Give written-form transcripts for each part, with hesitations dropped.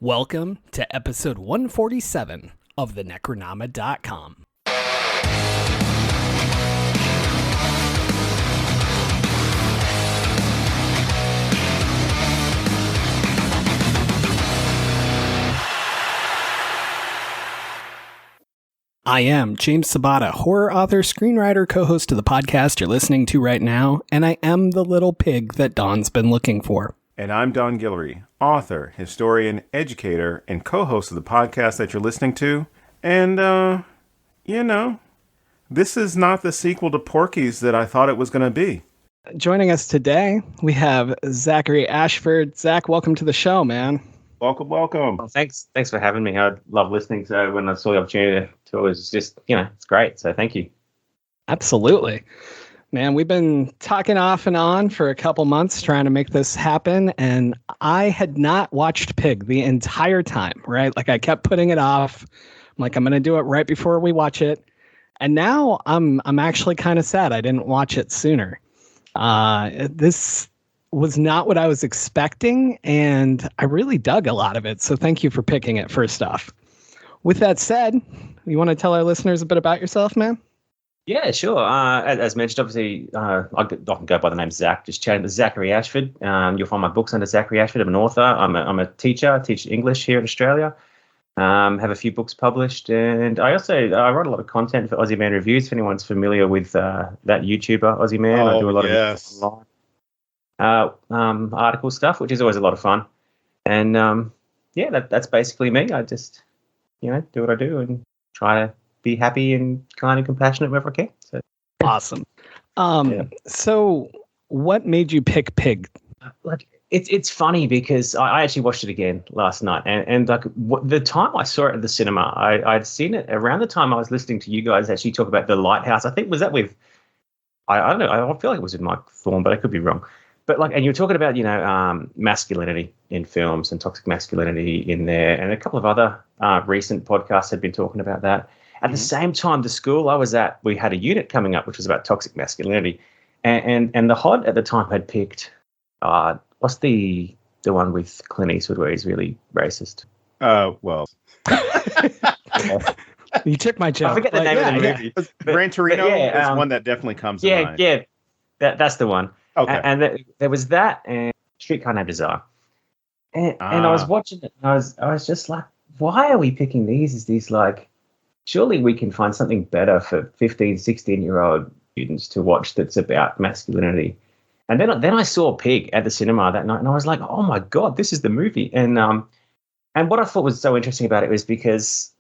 Welcome to episode 147 of the Necronama.com. I am James Sabata, horror author, screenwriter, co-host of the podcast you're listening to right now, and I am the little pig that Don's been looking for. And I'm Don Guillory, author, historian, educator, and co-host of the podcast that you're listening to. And, this is not the sequel to Porky's that I thought it was going to be. Joining us today, we have Zachary Ashford. Zach, welcome to the show, man. Welcome. Well, thanks for having me. I love listening. So when I saw the opportunity to, it was just, it's great. So thank you. Absolutely. Man, we've been talking off and on for a couple months trying to make this happen, and I had not watched Pig the entire time, right? Like, I kept putting it off. I'm like, I'm going to do it right before we watch it. And now I'm actually kind of sad I didn't watch it sooner. This was not what I was expecting, and I really dug a lot of it. So thank you for picking it first off. With that said, you want to tell our listeners a bit about yourself, man? Yeah, sure. As mentioned, obviously, I often go by the name Zach, just chatting to Zachary Ashford. You'll find my books under Zachary Ashford. I'm an author. I'm a teacher. I teach English here in Australia. Have a few books published. And I write a lot of content for Aussie Man Reviews. If anyone's familiar with that YouTuber, Aussie Man, I do a lot of online article stuff, which is always a lot of fun. And, that's basically me. I just, do what I do and try to be happy and kind and compassionate wherever I can. So. Awesome. So what made you pick Pig? It's funny because I actually watched it again last night, and the time I saw it at the cinema, I'd seen it around the time I was listening to you guys actually talk about The Lighthouse. I think, was that with, I don't know, I feel like it was with Mike Thorne, but I could be wrong. But and you were talking about, masculinity in films and toxic masculinity in there, and a couple of other recent podcasts had been talking about that. At the same time, the school I was at, we had a unit coming up, which was about toxic masculinity. And the HOD at the time had picked, what's the one with Clint Eastwood where he's really racist? You took my joke. I forget the name of the movie. Gran Torino is one that definitely comes to mind. Yeah, that's the one. Okay. And there was that and Streetcar Named Desire. And I was watching it, and I was just like, why are we picking these? Is these like, surely we can find something better for 15, 16-year-old students to watch that's about masculinity. And then I saw Pig at the cinema that night, and I was like, oh, my God, this is the movie. And what I thought was so interesting about it was because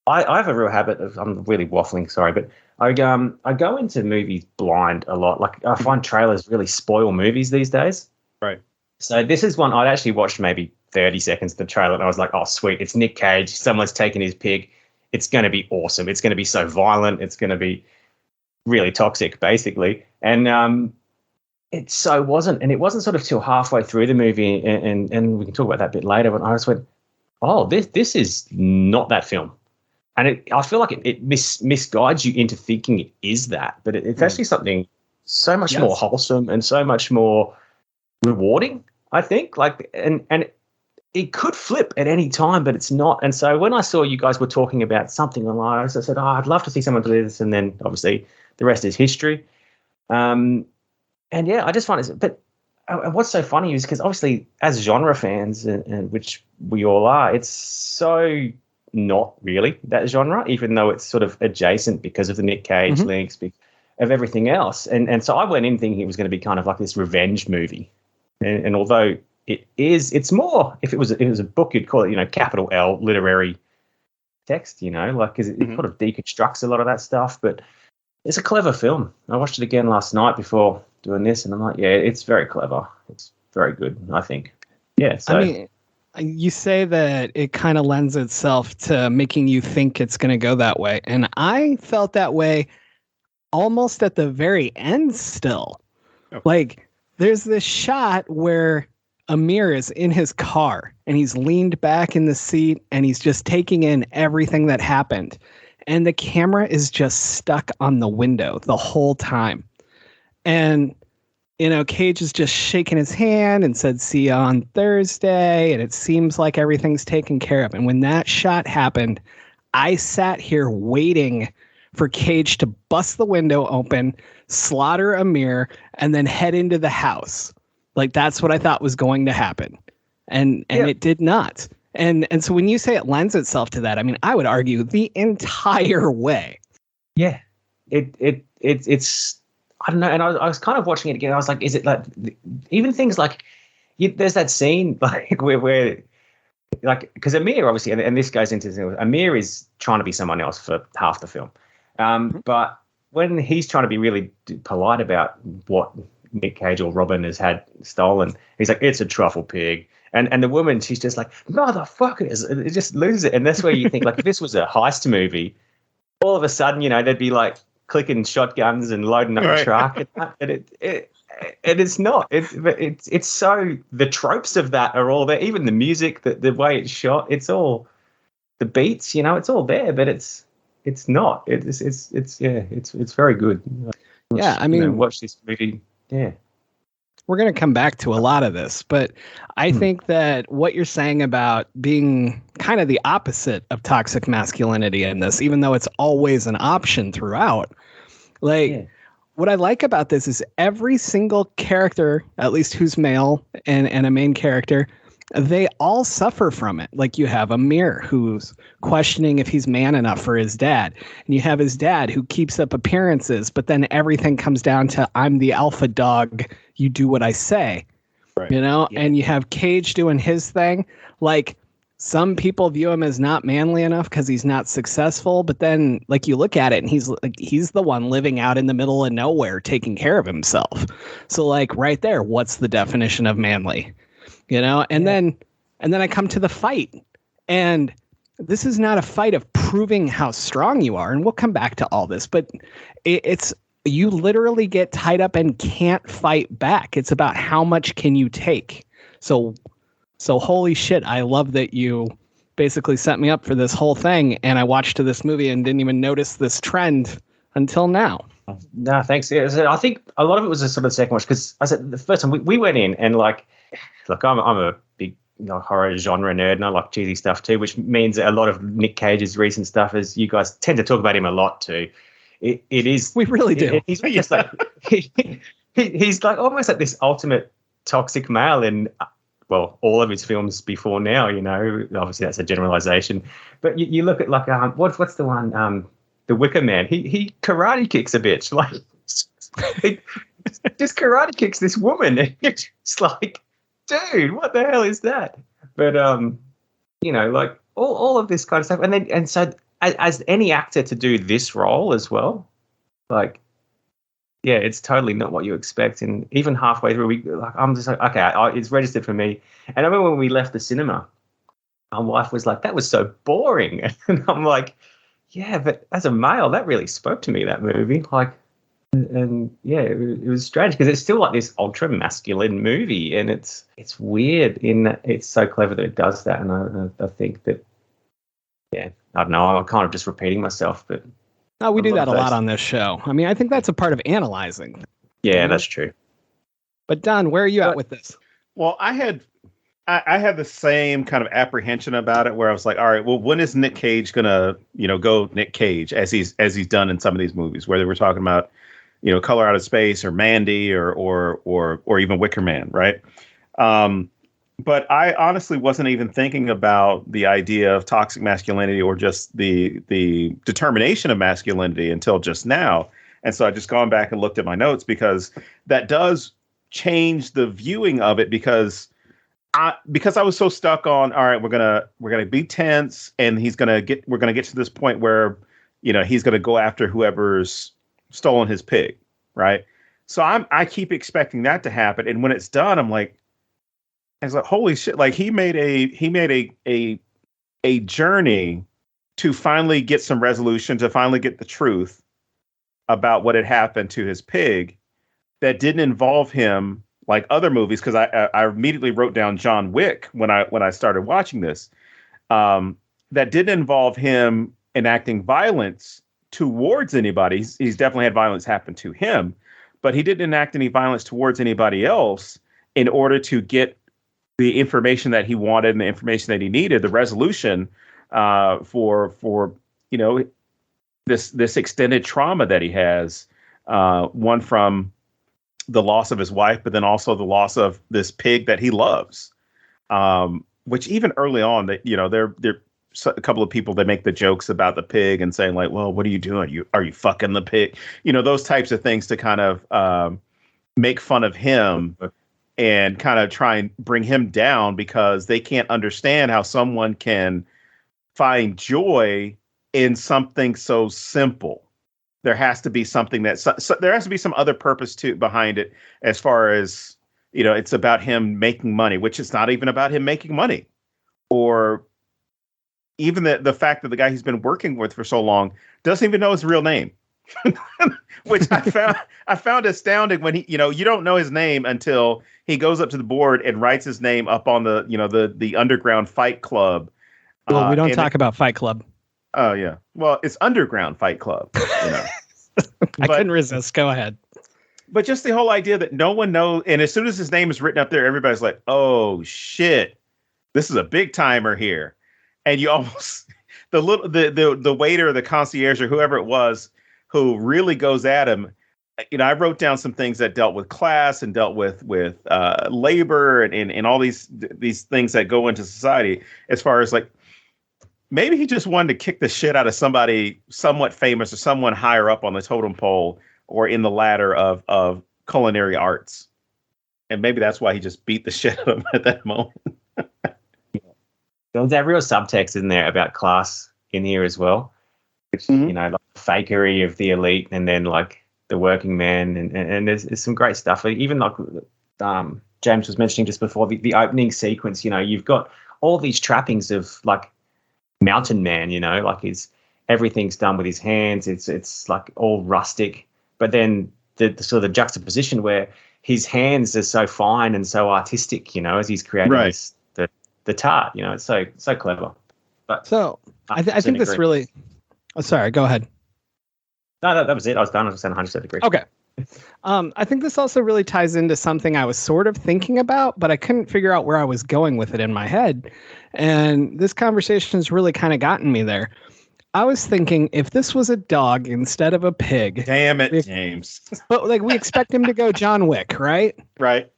I have a real habit of, I'm really waffling, sorry, but I go into movies blind a lot. Like, I find trailers really spoil movies these days. Right. So this is one I'd actually watched maybe 30 seconds of the trailer, and I was like, oh, sweet, it's Nick Cage. Someone's taken his pig. It's going to be awesome. It's going to be so violent. It's going to be really toxic, basically. And it so wasn't. And it wasn't sort of till halfway through the movie, and we can talk about that a bit later, when I just went, oh, this is not that film. And I feel like it misguides you into thinking it is that. But it's actually something so much more wholesome and so much more rewarding, I think. And it could flip at any time, but it's not. And so when I saw you guys were talking about something online, I said, I'd love to see someone do this. And then obviously the rest is history. I just find it. But what's so funny is because obviously as genre fans, and which we all are, it's so not really that genre, even though it's sort of adjacent because of the Nick Cage links, of everything else. And so I went in thinking it was going to be kind of like this revenge movie. And although it's more, if it was a book, you'd call it, capital L literary text, because it sort of deconstructs a lot of that stuff. But it's a clever film. I watched it again last night before doing this, and I'm like, yeah, it's very clever. It's very good, I think. Yeah. So, I mean, you say that it kind of lends itself to making you think it's going to go that way. And I felt that way almost at the very end still. Okay. Like, there's this shot where Amirs is in his car and he's leaned back in the seat and he's just taking in everything that happened. And the camera is just stuck on the window the whole time. And Cage is just shaking his hand and said, "See you on Thursday." And it seems like everything's taken care of. And when that shot happened, I sat here waiting for Cage to bust the window open, slaughter Amir, and then head into the house. Like, that's what I thought was going to happen. And it did not. And so when you say it lends itself to that, I mean, I would argue the entire way. Yeah. It's I don't know. And I was kind of watching it again. I was like, is it like even things like there's that scene like where like, because Amir obviously, and this goes into Amir is trying to be someone else for half the film. But when he's trying to be really polite about what Nick Cage or Robin has had stolen, he's like, "It's a truffle pig." And the woman, she's just like, "Motherfuckers." It just loses it. And that's where you think, like, if this was a heist movie, all of a sudden, they'd be like clicking shotguns and loading up a truck. And it's not. It's so, the tropes of that are all there. Even the music, the way it's shot, it's all, the beats, it's all there, but it's not. It's very good. Yeah, I mean, watch this movie. Yeah. We're going to come back to a lot of this, but I think that what you're saying about being kind of the opposite of toxic masculinity in this, even though it's always an option throughout, what I like about this is every single character, at least who's male and a main character, they all suffer from it. Like, you have Amir, who's questioning if he's man enough for his dad. And you have his dad, who keeps up appearances, but then everything comes down to, I'm the alpha dog, you do what I say. Right. And you have Cage doing his thing. Like, some people view him as not manly enough because he's not successful. But then, like, you look at it and he's the one living out in the middle of nowhere, taking care of himself. So, like, right there, what's the definition of manly? And then I come to the fight, and this is not a fight of proving how strong you are. And we'll come back to all this, but it's, you literally get tied up and can't fight back. It's about how much can you take. So holy shit. I love that you basically set me up for this whole thing. And I watched this movie and didn't even notice this trend until now. No, thanks. Yeah, I think a lot of it was a sort of second watch, because I said the first time we went in and like, look, I'm a big horror genre nerd, and I like cheesy stuff too, which means a lot of Nick Cage's recent stuff, as you guys tend to talk about him a lot too. It is, we really do. He's just like he's like almost like this ultimate toxic male in all of his films before now. Obviously that's a generalization, but you look at like what's the one The Wicker Man. He karate kicks a bitch, like he just karate kicks this woman, and it's just like, dude, what the hell is that? But like all of this kind of stuff, and so as any actor to do this role as well, like, yeah, it's totally not what you expect. And even halfway through, I'm just like, okay, it's registered for me. And I remember when we left the cinema, my wife was like, "That was so boring," and I'm like, "Yeah, but as a male, that really spoke to me, that movie." Like. And yeah, it was strange because it's still like this ultra masculine movie, and it's weird in that it's so clever that it does that. And I think that, yeah, I don't know, I'm kind of just repeating myself, but no, we do that a lot on this show. I mean, I think that's a part of analyzing. Yeah, that's true. But Don, where are you at with this? Well, I had the same kind of apprehension about it, where I was like, all right, well, when is Nick Cage gonna, go Nick Cage as he's done in some of these movies, whether we're talking about Color Out of Space or Mandy or even Wicker Man, right? But I honestly wasn't even thinking about the idea of toxic masculinity or just the determination of masculinity until just now. And so I just gone back and looked at my notes, because that does change the viewing of it, because I was so stuck on, all right, we're gonna be tense, and we're gonna get to this point where he's gonna go after whoever's stolen his pig, right? So I keep expecting that to happen, and when it's done, I'm like, I was like, holy shit! Like, he made a journey to finally get some resolution, to finally get the truth about what had happened to his pig, that didn't involve him like other movies. Because I immediately wrote down John Wick when I started watching this. That didn't involve him enacting violence towards anybody. He's definitely had violence happen to him, but he didn't enact any violence towards anybody else in order to get the information that he wanted and the information that he needed, the resolution for this extended trauma that he has, one from the loss of his wife, but then also the loss of this pig that he loves. Which even early on, that there a couple of people that make the jokes about the pig and saying like, well, what are you doing? Are you fucking the pig? Those types of things to kind of make fun of him and kind of try and bring him down, because they can't understand how someone can find joy in something so simple. There has to be something there has to be some other purpose behind it, as far as, it's about him making money, which is not even about him making money. Or even the fact that the guy he's been working with for so long doesn't even know his real name, which I found astounding when he, you don't know his name until he goes up to the board and writes his name up on the underground fight club. Well, we don't talk about Fight Club. Oh yeah. Well, it's underground fight club. I couldn't resist. Go ahead. But just the whole idea that no one knows, and as soon as his name is written up there, everybody's like, "Oh shit, this is a big timer here." And you almost the waiter, or the concierge, or whoever it was who really goes at him. I wrote down some things that dealt with class and dealt with labor and all these things that go into society, as far as like, maybe he just wanted to kick the shit out of somebody somewhat famous or someone higher up on the totem pole or in the ladder of culinary arts. And maybe that's why he just beat the shit out of him at that moment. There's that real subtext in there about class in here as well, which, like fakery of the elite and then like the working man. And there's some great stuff. Even like James was mentioning just before, the opening sequence, you've got all these trappings of like mountain man, like everything's done with his hands. It's like all rustic, but then the sort of juxtaposition where his hands are so fine and so artistic, as he's creating the tart, it's so clever. But so I think this really, sorry, go ahead. No, that was it. I was done. I was saying 100% agree. Okay. I think this also really ties into something I was sort of thinking about, but I couldn't figure out where I was going with it in my head. And this conversation has really kind of gotten me there. I was thinking, if this was a dog instead of a pig. Damn it, James. But like, we expect him to go John Wick, right? Right.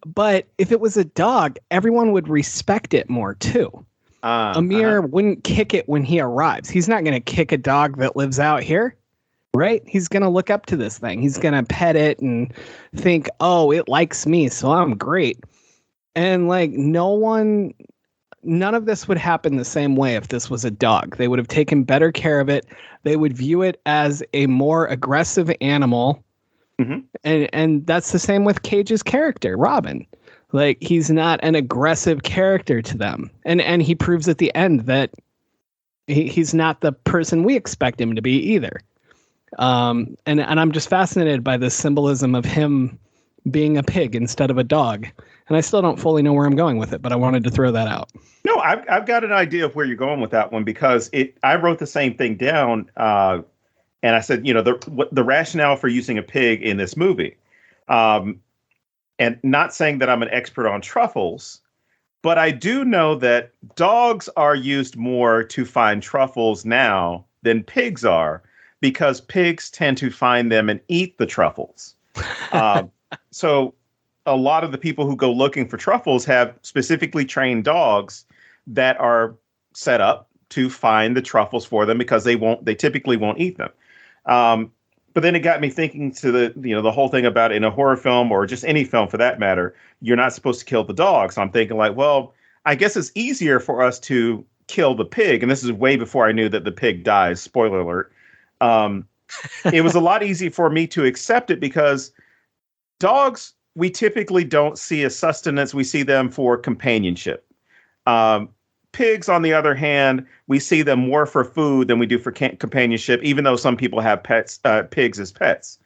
But if it was a dog, everyone would respect it more too. Amir wouldn't kick it when he arrives. He's not going to kick a dog that lives out here. Right? He's going to look up to this thing. He's going to pet it and think, oh, it likes me, so I'm great. And like none of this would happen the same way if this was a dog. They would have taken better care of it. They would view it as a more aggressive animal. Mm-hmm. And that's the same with Cage's character, Robin. Like, he's not an aggressive character to them. And he proves at the end that he's not the person we expect him to be either. And I'm just fascinated by the symbolism of him being a pig instead of a dog. And I still don't fully know where I'm going with it, but I wanted to throw that out. No, I've got an idea of where you're going with that one, because I wrote the same thing down. And I said, the rationale for using a pig in this movie, and not saying that I'm an expert on truffles, but I do know that dogs are used more to find truffles now than pigs are, because pigs tend to find them and eat the truffles. So a lot of the people who go looking for truffles have specifically trained dogs that are set up to find the truffles for them, because they typically won't eat them. But then it got me thinking to the whole thing about, in a horror film, or just any film for that matter, you're not supposed to kill the dog. So I'm thinking like, well, I guess it's easier for us to kill the pig. And this is way before I knew that the pig dies. Spoiler alert. It was a lot easier for me to accept it, because dogs, we typically don't see as sustenance. We see them for companionship. Pigs, on the other hand, we see them more for food than we do for companionship, even though some people have pigs as pets.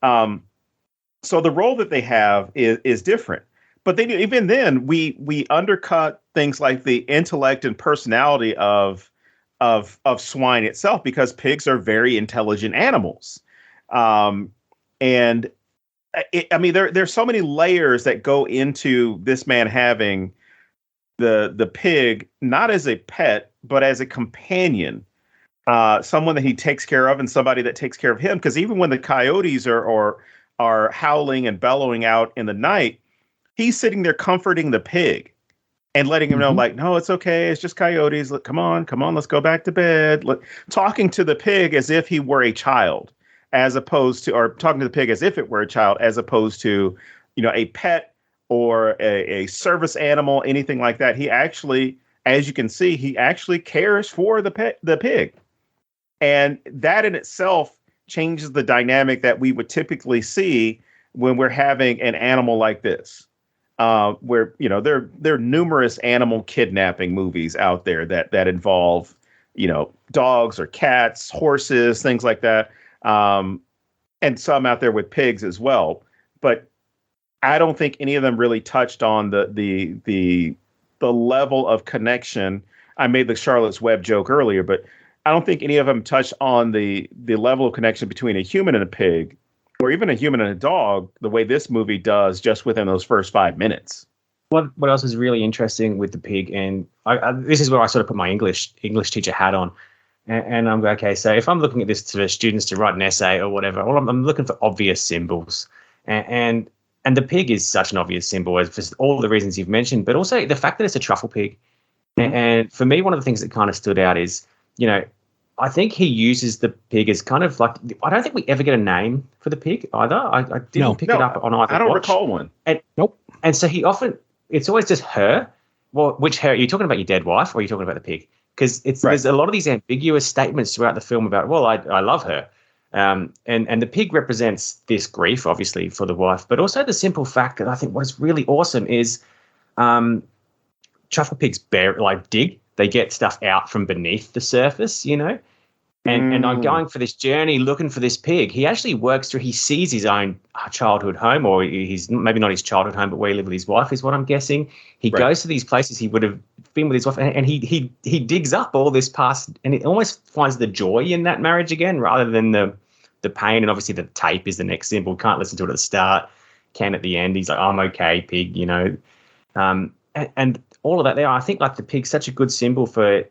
So the role that they have is different. But even then, we undercut things like the intellect and personality of swine itself, because pigs are very intelligent animals. And And there's so many layers that go into this man having the pig, not as a pet, but as a companion, someone that he takes care of and somebody that takes care of him. Because even when the coyotes are howling and bellowing out in the night, he's sitting there comforting the pig and letting him know, like, no, it's okay. It's just coyotes. Come on, let's go back to bed. Talking to the pig as if he were a child, or talking to the pig as if it were a child, as opposed to, a pet or a service animal, anything like that. He actually, as you can see, he actually cares for the pig. And that in itself changes the dynamic that we would typically see when we're having an animal like this. Where, there are numerous animal kidnapping movies out there that involve, dogs or cats, horses, things like that. And some out there with pigs as well. But I don't think any of them really touched on the level of connection. I made the Charlotte's Web joke earlier, but I don't think any of them touched on the level of connection between a human and a pig, or even a human and a dog, the way this movie does just within those first 5 minutes. What else is really interesting with the pig, and this is where I sort of put my English teacher hat on, and I'm like, okay, so if I'm looking at this to students to write an essay or whatever, well, I'm looking for obvious symbols, and the pig is such an obvious symbol, as for all the reasons you've mentioned, but also the fact that it's a truffle pig. And for me, one of the things that kind of stood out is, I think he uses the pig as kind of like, I don't think we ever get a name for the pig either. I didn't pick it up on either. I don't recall one. Nope. And so it's always just her. Well, which her? Are you talking about your dead wife, or are you talking about the pig? Because there's a lot of these ambiguous statements throughout the film about, well, I love her. And the pig represents this grief, obviously, for the wife, but also the simple fact that I think what's really awesome is truffle pigs dig. They get stuff out from beneath the surface, And I'm going for this journey looking for this pig. He actually works through, he sees his own childhood home, or he's maybe not his childhood home, but where he lived with his wife is what I'm guessing. He goes to these places he would have been with his wife, and he digs up all this past, and it almost finds the joy in that marriage again, rather than the pain. And obviously the tape is the next symbol. Can't listen to it at the start, can at the end. He's like, I'm okay, pig, and all of that there, I think like the pig's such a good symbol for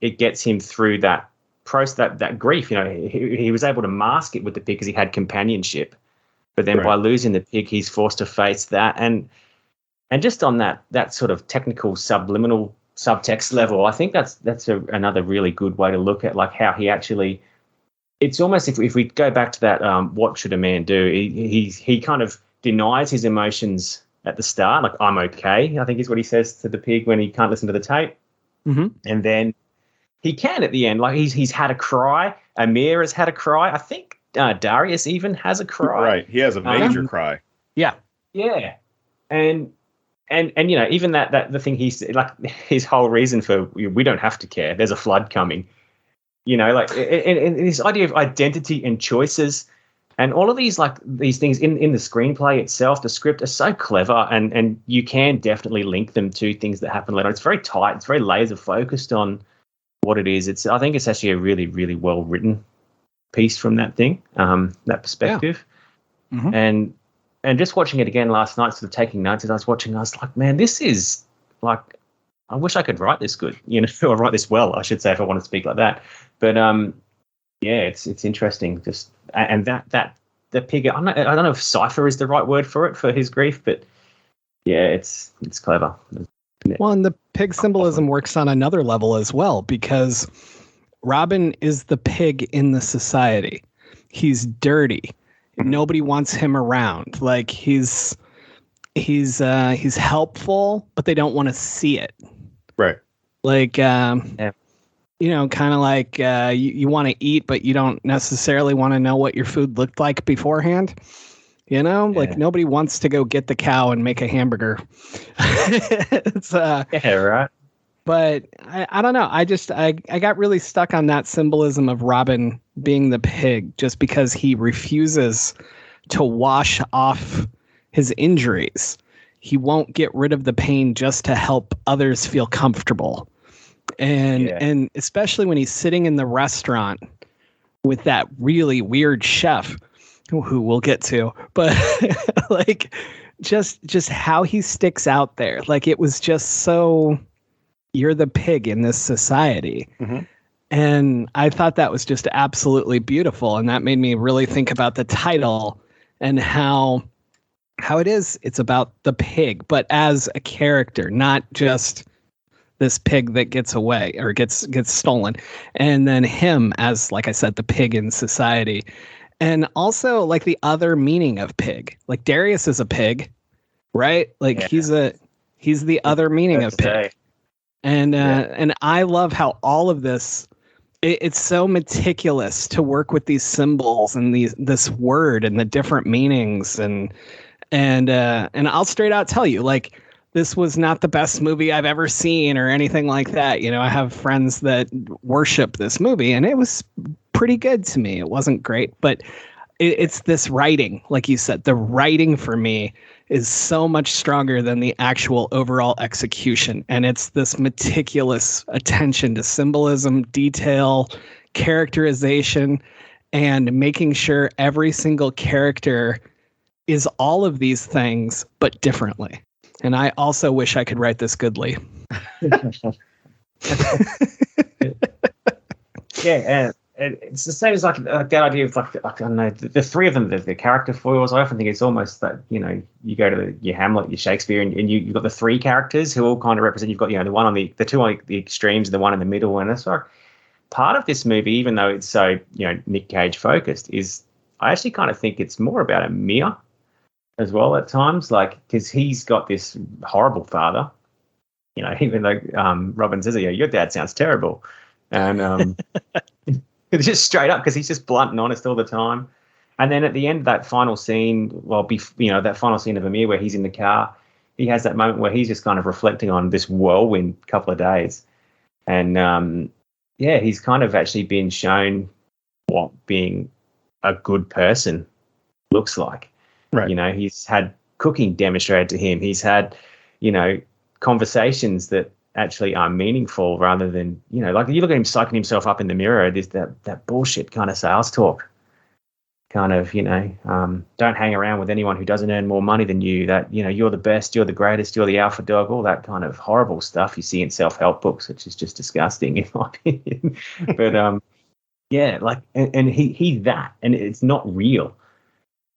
it gets him through that process, that grief. He was able to mask it with the pig because he had companionship, but then by losing the pig, he's forced to face that. And just on that sort of technical subliminal subtext level, I think that's another really good way to look at like how he actually. It's almost if we go back to that, what should a man do? He kind of denies his emotions at the start, like I'm okay, I think is what he says to the pig when he can't listen to the tape. And then he can at the end, like he's had a cry. Amir has had a cry. I think Darius even has a cry. Right, he has a major cry. Yeah. And even that the thing he's like his whole reason for we don't have to care. There's a flood coming. And this idea of identity and choices. And all of these things in the screenplay itself, the script are so clever, and you can definitely link them to things that happen later. It's very tight. It's very laser focused on what it is. I think it's actually a really, really well written piece from that thing, that perspective. And just watching it again last night, sort of taking notes as I was watching, I was like, man, this is like, I wish I could write this good, or write this well, I should say, if I want to speak like that. But it's interesting. Just and that the pig. I don't know if cipher is the right word for his grief, but yeah, it's clever. Well, and the pig symbolism works on another level as well, because Robin is the pig in the society. He's dirty. Nobody wants him around. Like he's helpful, but they don't want to see it. Right. Like kind of like you want to eat, but you don't necessarily want to know what your food looked like beforehand. Like nobody wants to go get the cow and make a hamburger. It's right. But I don't know. I got really stuck on that symbolism of Robin being the pig, just because he refuses to wash off his injuries. He won't get rid of the pain just to help others feel comfortable. And especially when he's sitting in the restaurant with that really weird chef, who we'll get to, but like just how he sticks out there. Like it was just so, you're the pig in this society. Mm-hmm. And I thought that was just absolutely beautiful. And that made me really think about the title and how it's about the pig, but as a character, not just this pig that gets away or gets stolen. And then him as, like I said, the pig in society. And also like the other meaning of pig. Like Darius is a pig, right? Like he's the other meaning of pig. And I love how all of this, it's so meticulous to work with these symbols and this word and the different meanings. And I'll straight out tell you, like, this was not the best movie I've ever seen or anything like that. You know, I have friends that worship this movie and it was pretty good to me. It wasn't great, but it's this writing, like you said, the writing for me is so much stronger than the actual overall execution. And it's this meticulous attention to symbolism, detail, characterization, and making sure every single character is all of these things, but differently. And I also wish I could write this goodly. Yeah, and it's the same as like that idea of like I don't know, the three of them, the character foils. I often think it's almost that, you know, you go to your Hamlet, your Shakespeare, and you've got the three characters who all kind of represent. You've got, you know, the one on the two on the extremes, and the one in the middle, and it's like part of this movie, even though it's so, you know, Nick Cage focused, is I actually kind of think it's more about Amir as well at times, like because he's got this horrible father, you know, even though Robin says, "Yeah, your dad sounds terrible," and it's just straight up because he's just blunt and honest all the time. And then at the end of that final scene, that final scene of Amir where he's in the car, he has that moment where he's just kind of reflecting on this whirlwind couple of days, and he's kind of actually been shown what being a good person looks like. Right. You know, he's had cooking demonstrated to him. He's had, you know, conversations that actually are meaningful rather than, you know, like you look at him psyching himself up in the mirror, there's that bullshit kind of sales talk. Kind of, you know, don't hang around with anyone who doesn't earn more money than you, that, you know, you're the best, you're the greatest, you're the alpha dog, all that kind of horrible stuff you see in self-help books, which is just disgusting in my opinion. But like, and he's that, and it's not real.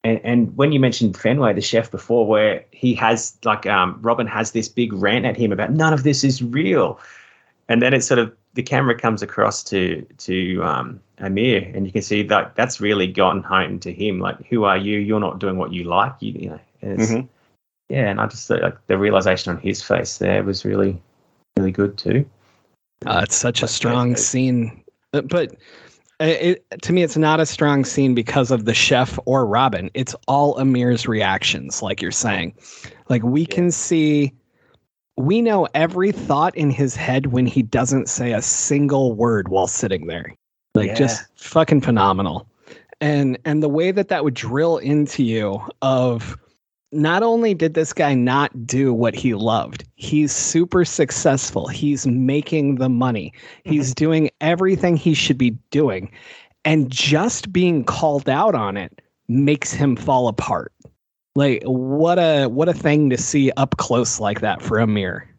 And when you mentioned Fenway, the chef, before, where he has like Robin has this big rant at him about none of this is real, and then it's sort of the camera comes across to Amir, and you can see that that's really gotten home to him. Like, who are you? You're not doing what you like. You know. And and I just thought, like, the realization on his face there was really, really good too. It's such a strong scene, but. To me, it's not a strong scene because of the chef or Robin. It's all Amir's reactions, like you're saying. Like, we can see, we know every thought in his head when he doesn't say a single word while sitting there. Like, just fucking phenomenal. And the way that would drill into you of, not only did this guy not do what he loved, he's super successful. He's making the money. He's doing everything he should be doing. And just being called out on it makes him fall apart. Like, what a thing to see up close like that for Amir.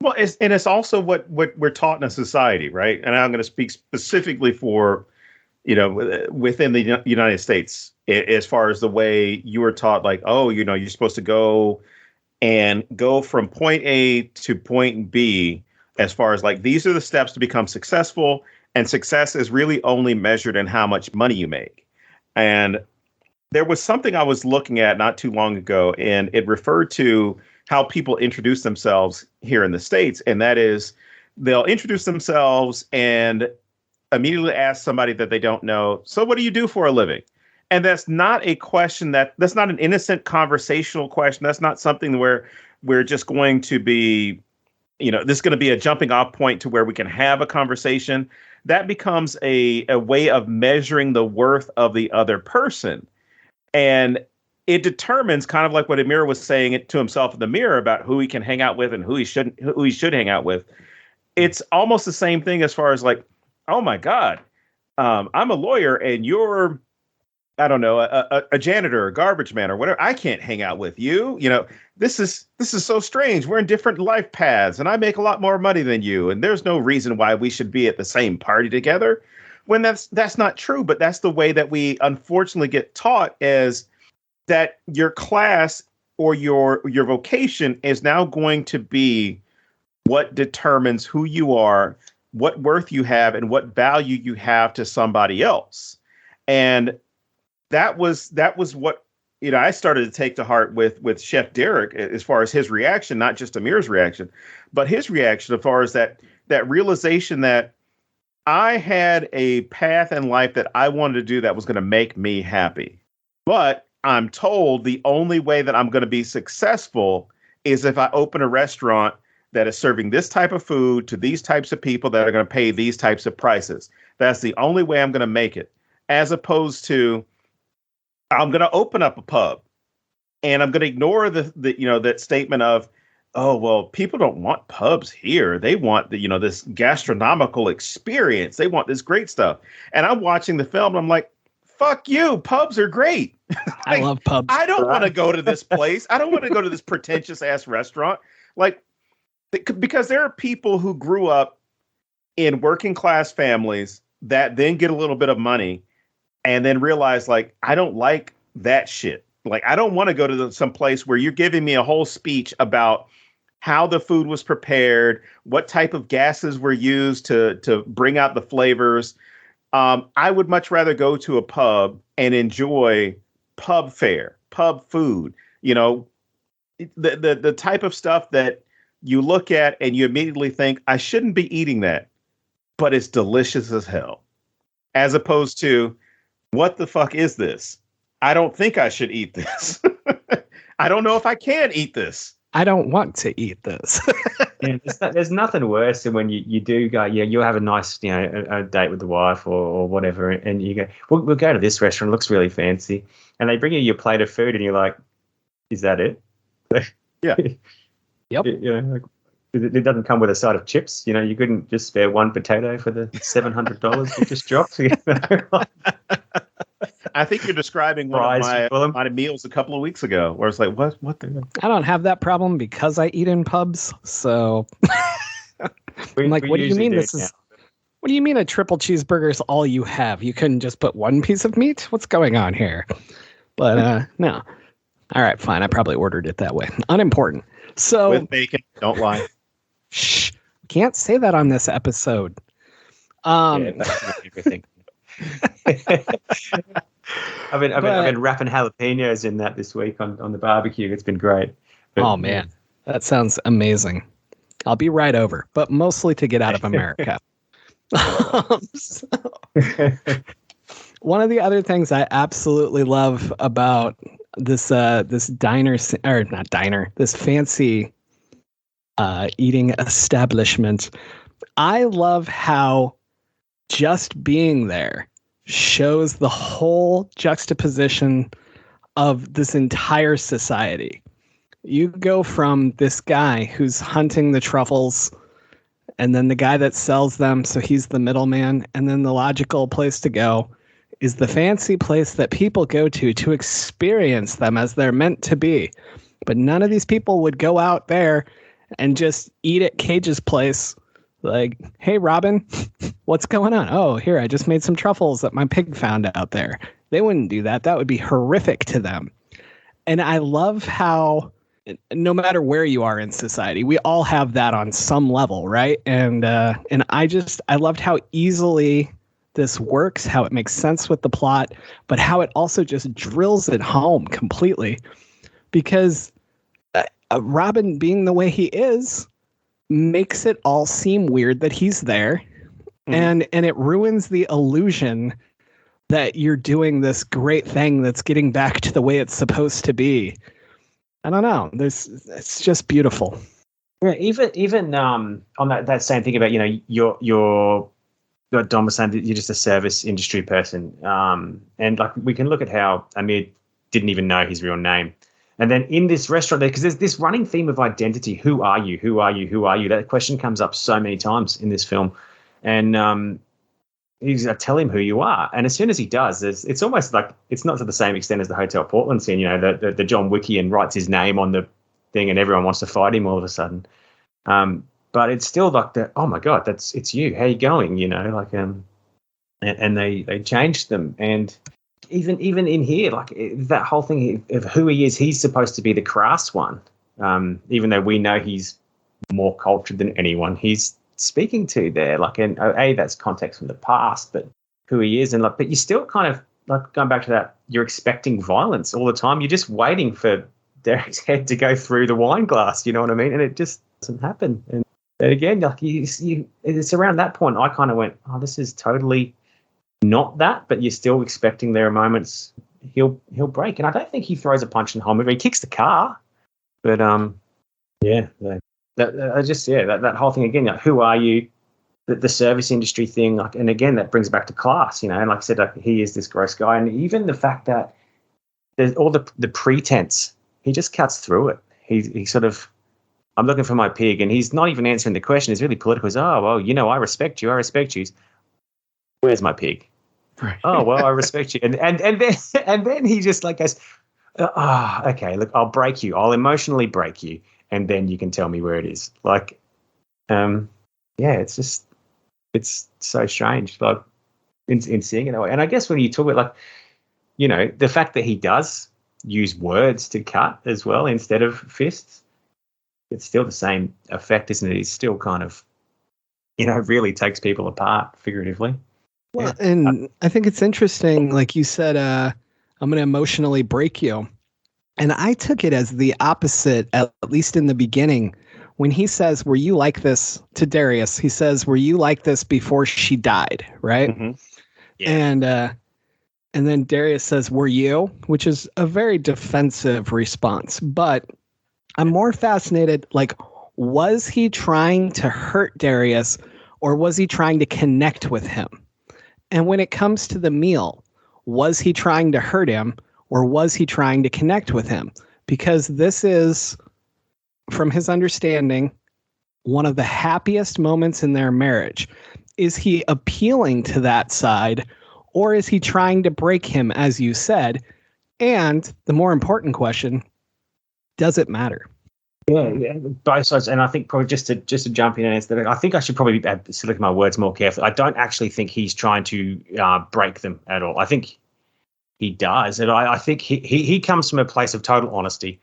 Well, it's also what we're taught in a society, right? And I'm going to speak specifically for, you know, within the United States, as far as the way you were taught, like, oh, you know, you're supposed to go from point A to point B, as far as like, these are the steps to become successful. And success is really only measured in how much money you make. And there was something I was looking at not too long ago, and it referred to how people introduce themselves here in the States. And that is, they'll introduce themselves and immediately ask somebody that they don't know, so what do you do for a living? And that's not a question that's not an innocent conversational question. That's not something where we're just going to be, you know, this is going to be a jumping off point to where we can have a conversation. That becomes a way of measuring the worth of the other person. And it determines, kind of like what Amir was saying it to himself in the mirror about who he can hang out with and who he should hang out with. It's almost the same thing as far as like, oh my God, I'm a lawyer and you're I don't know, a janitor, a garbage man, or whatever. I can't hang out with you. This is so strange. We're in different life paths, and I make a lot more money than you, and there's no reason why we should be at the same party together. When that's not true, but that's the way that we unfortunately get taught, is that your class or your vocation is now going to be what determines who you are, what worth you have, and what value you have to somebody else. And that was what I started to take to heart with Chef Derek, as far as his reaction, not just Amir's reaction, but his reaction as far as that realization that I had a path in life that I wanted to do that was going to make me happy. But I'm told the only way that I'm going to be successful is if I open a restaurant that is serving this type of food to these types of people that are going to pay these types of prices. That's the only way I'm going to make it, as opposed to I'm going to open up a pub and I'm going to ignore that statement of, oh, well, people don't want pubs here. They want this gastronomical experience. They want this great stuff. And I'm watching the film and I'm like, fuck you. Pubs are great. I love pubs. I don't want to go to this place. I don't want to go to this pretentious ass restaurant. Because there are people who grew up in working class families that then get a little bit of money and then realize, I don't like that shit. I don't want to go to some place where you're giving me a whole speech about how the food was prepared, what type of gases were used to bring out the flavors. I would much rather go to a pub and enjoy pub fare, pub food. The type of stuff that you look at and you immediately think, I shouldn't be eating that, but it's delicious as hell. As opposed to, what the fuck is this? I don't think I should eat this. I don't know if I can eat this. I don't want to eat this. Yeah, there's nothing worse than when you do go, you'll have a nice, a date with the wife or whatever, and you go, we'll go to this restaurant, it looks really fancy, and they bring you your plate of food, and you're like, is that it? Yeah. Yep. It doesn't come with a side of chips. You couldn't just spare one potato for the $700 you just dropped. I think you're describing one of my meals a couple of weeks ago, where it's like, what the? I don't have that problem because I eat in pubs. So I'm like, what do you mean what do you mean a triple cheeseburger is all you have? You couldn't just put one piece of meat? What's going on here? But no. All right, fine. I probably ordered it that way. Unimportant. So with bacon, don't lie. Shh. Can't say that on this episode. That's everything. I've been wrapping jalapenos in that this week on the barbecue. It's been great. Oh man, that sounds amazing. I'll be right over, but mostly to get out of America. One of the other things I absolutely love about this this fancy eating establishment, I love how just being there shows the whole juxtaposition of this entire society. You go from this guy who's hunting the truffles, and then the guy that sells them, so he's the middleman, and then the logical place to go is the fancy place that people go to experience them as they're meant to be. But none of these people would go out there and just eat at Cage's place. Like, hey, Robin, what's going on? Oh, here, I just made some truffles that my pig found out there. They wouldn't do that. That would be horrific to them. And I love how no matter where you are in society, we all have that on some level, right? And I loved how easily this works, how it makes sense with the plot, but how it also just drills it home completely. Because Robin, being the way he is, makes it all seem weird that he's there. And it ruins the illusion that you're doing this great thing that's getting back to the way it's supposed to be. I don't know. It's just beautiful. Yeah, even on that same thing about, your Dom was saying that you're just a service industry person. And like we can look at how Amir didn't even know his real name. And then in this restaurant there, because there's this running theme of identity. Who are you? Who are you? Who are you? That question comes up so many times in this film. And he's like, tell him who you are. And as soon as he does, it's almost like it's not to the same extent as the Hotel Portland scene. You know, the John Wickian writes his name on the thing, and everyone wants to fight him all of a sudden. But it's still like oh my God, it's you. How you going? You know, like and they changed them. And even in here, like that whole thing of who he is, he's supposed to be the crass one. Even though we know he's more cultured than anyone he's speaking to there. Like, and that's context from the past, but who he is, and like, but you still kind of like going back to that. You're expecting violence all the time. You're just waiting for Derek's head to go through the wine glass. You know what I mean? And it just doesn't happen. And again, like it's around that point I kind of went, oh, this is totally not that. But you're still expecting there are moments he'll break, and I don't think he throws a punch in the whole movie. He kicks the car, but yeah. That whole thing again. Like, who are you? The service industry thing, like, and again that brings back to class. You know, and like I said, like, he is this gross guy, and even the fact that there's all the pretense. He just cuts through it. He sort of, I'm looking for my pig, and he's not even answering the question. He's really political. He's, oh, well, you know, I respect you. Where's my pig? Right. Oh, well, I respect you. And then he just like goes, oh, okay, look, I'll break you. I'll emotionally break you, and then you can tell me where it is. Like, it's so strange, like in seeing it that way. And I guess when you talk about, like, you know, the fact that he does use words to cut as well instead of fists, it's still the same effect, isn't it? He's still kind of, you know, really takes people apart figuratively. Well, and I think it's interesting, like you said, I'm going to emotionally break you. And I took it as the opposite, at least in the beginning, when he says, were you like this to Darius? He says, were you like this before she died? Right. Mm-hmm. Yeah. And then Darius says, were you? Which is a very defensive response. But I'm more fascinated, like, was he trying to hurt Darius, or was he trying to connect with him? And when it comes to the meal, was he trying to hurt him, or was he trying to connect with him? Because this is, from his understanding, one of the happiest moments in their marriage. Is he appealing to that side, or is he trying to break him, as you said? And the more important question, does it matter? Yeah, both sides. And I think probably just to jump in and answer that, I think I should probably select my words more carefully. I don't actually think he's trying to break them at all. I think he does. And I think he comes from a place of total honesty.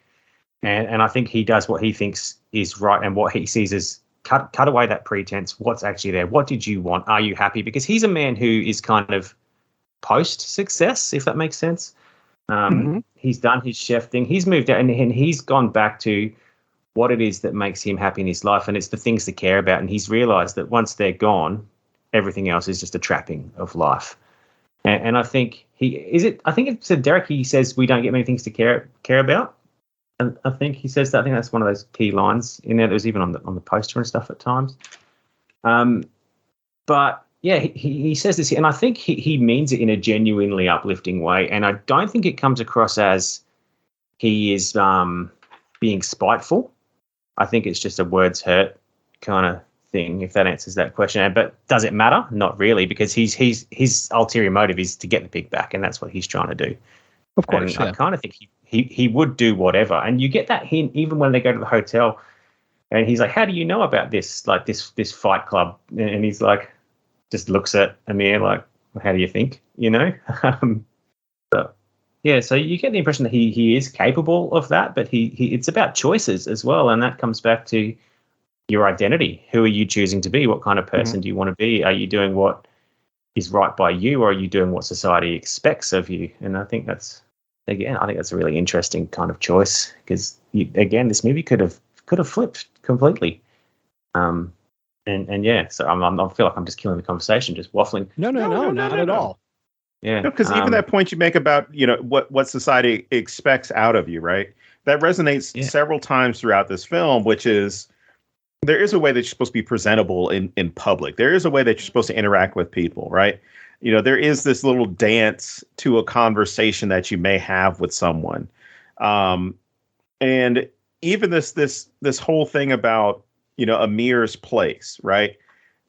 And I think he does what he thinks is right, and what he sees as cut away that pretense. What's actually there? What did you want? Are you happy? Because he's a man who is kind of post-success, if that makes sense. He's done his chef thing. He's moved out, and he's gone back to what it is that makes him happy in his life, and it's the things to care about. And he's realized that once they're gone, everything else is just a trapping of life. And I think I think it said Derek, he says we don't get many things to care about. And I think he says that. I think that's one of those key lines in there. There's even on the poster and stuff at times. But yeah, he says this, and I think he means it in a genuinely uplifting way. And I don't think it comes across as he is being spiteful. I think it's just a words hurt kind of thing, if that answers that question. But does it matter? Not really, because his ulterior motive is to get the pig back, and that's what he's trying to do. Of course, I kind of think he would do whatever. And you get that hint even when they go to the hotel, and he's like, "How do you know about this? Like this fight club?" And he's like, just looks at Amir like, "How do you think?" You know. So you get the impression that he is capable of that, but it's about choices as well, and that comes back to your identity. Who are you choosing to be? What kind of person do you want to be? Are you doing what is right by you, or are you doing what society expects of you? And I think that's a really interesting kind of choice, because this movie could have flipped completely. So I feel like I'm just killing the conversation, just waffling. No, not at all. Yeah, because even that point you make about, you know, what society expects out of you, right? That resonates several times throughout this film, which is there is a way that you're supposed to be presentable in public. There is a way that you're supposed to interact with people, right? You know, there is this little dance to a conversation that you may have with someone. And even this whole thing about, you know, Amir's place, right?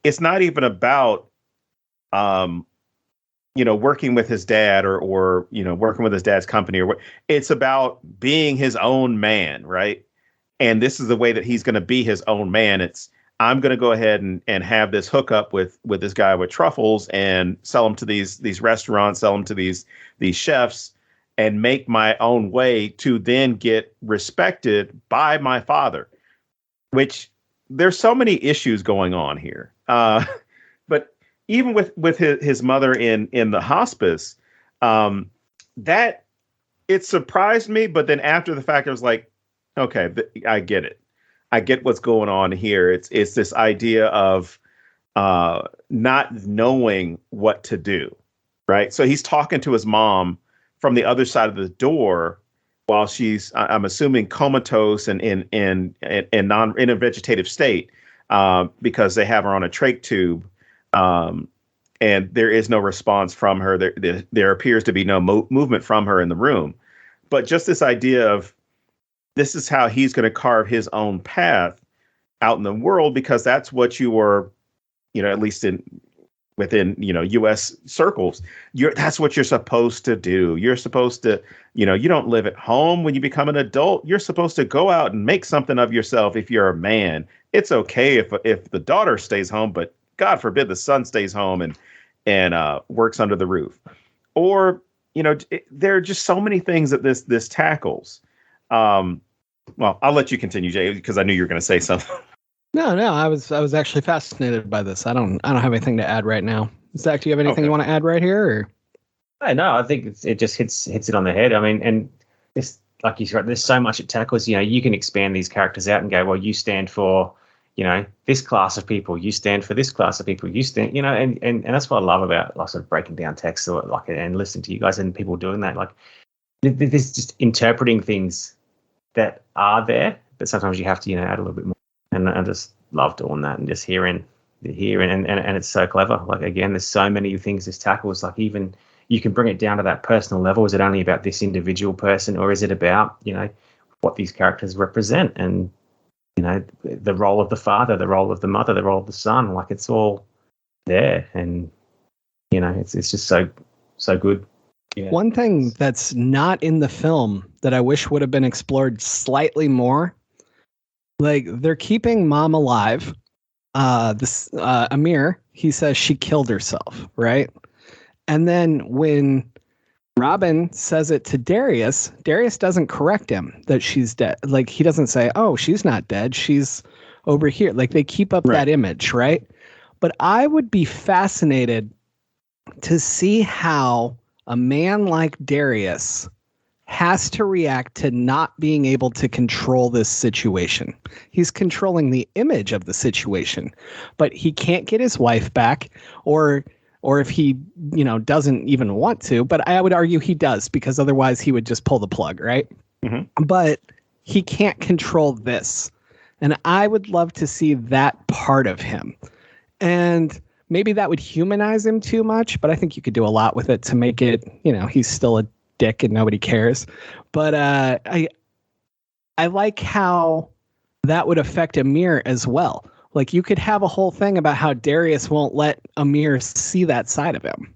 It's not even about working with his dad or working with his dad's company or what. It's about being his own man, right? And this is the way that he's going to be his own man. I'm going to go ahead and have this hookup with this guy with truffles and sell them to these restaurants, sell them to these chefs, and make my own way to then get respected by my father. Which there's so many issues going on here. But even with his mother in the hospice, that it surprised me. But then after the fact, I was like, okay, I get it. I get what's going on here. It's this idea of not knowing what to do, right? So he's talking to his mom from the other side of the door while she's, I'm assuming, comatose and in a vegetative state because they have her on a trach tube, and there is no response from her. There appears to be no movement from her in the room, but just this idea of this is how he's going to carve his own path out in the world, because that's what you were, at least within, U.S. circles, that's what you're supposed to do. You're supposed to, you don't live at home when you become an adult. You're supposed to go out and make something of yourself. If you're a man, it's okay if the daughter stays home, but God forbid the son stays home and works under the roof. Or, there are just so many things that this tackles. Well, I'll let you continue, Jay, because I knew you were going to say something. No, I was actually fascinated by this. I don't have anything to add right now. Zach, do you have anything you want to add right here? Or? No, I think it just hits it on the head. I mean, and this, like you said, there's so much it tackles. You can expand these characters out and go, well, you stand for, this class of people. You stand for this class of people. You stand, and that's what I love about like sort of breaking down text or like and listening to you guys and people doing that. Like, there's just interpreting things that are there, but sometimes you have to, add a little bit more. And I just love doing that and just hearing and it's so clever. Like, again, there's so many things this tackles. Like, even you can bring it down to that personal level. Is it only about this individual person, or is it about, what these characters represent and, the role of the father, the role of the mother, the role of the son? Like, it's all there, and, it's just so good. Yeah. One thing that's not in the film that I wish would have been explored slightly more, like, they're keeping mom alive. Amir, he says she killed herself, right? And then when Robin says it to Darius doesn't correct him that she's dead. Like, he doesn't say, oh, she's not dead, she's over here. Like, they keep up that image, right? But I would be fascinated to see how a man like Darius has to react to not being able to control this situation. He's controlling the image of the situation, but he can't get his wife back, or if he, doesn't even want to, but I would argue he does, because otherwise he would just pull the plug, right? Mm-hmm. But he can't control this. And I would love to see that part of him. And maybe that would humanize him too much, but I think you could do a lot with it to make it, he's still a dick and nobody cares. But I like how that would affect Amir as well. Like, you could have a whole thing about how Darius won't let Amir see that side of him.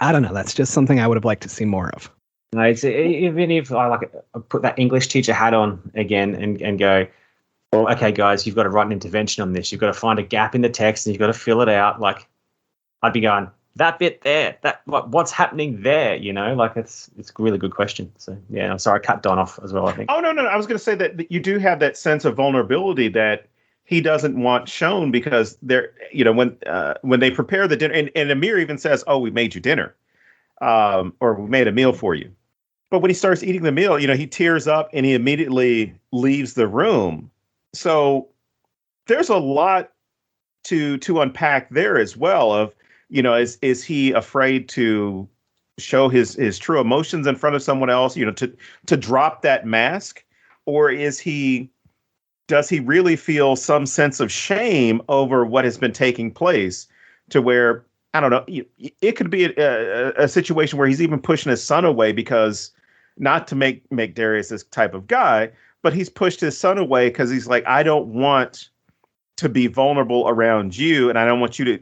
I don't know. That's just something I would have liked to see more of. No, even if I put that English teacher hat on again and go, well, okay, guys, you've got to write an intervention on this. You've got to find a gap in the text and you've got to fill it out. Like, I'd be going, that bit there, what's happening there? Like, it's a really good question. So yeah, I'm sorry, I cut Don off as well, I think. Oh, no. I was going to say that you do have that sense of vulnerability that he doesn't want shown, because they're, when they prepare the dinner, and Amir even says, oh, we made you dinner, or we made a meal for you. But when he starts eating the meal, he tears up and he immediately leaves the room. So there's a lot to unpack there as well of, is he afraid to show his true emotions in front of someone else, to drop that mask? Or does he really feel some sense of shame over what has been taking place, to where, I don't know, it could be a situation where he's even pushing his son away, because not to make Darius this type of guy, but he's pushed his son away because he's like, I don't want to be vulnerable around you, and I don't want you to,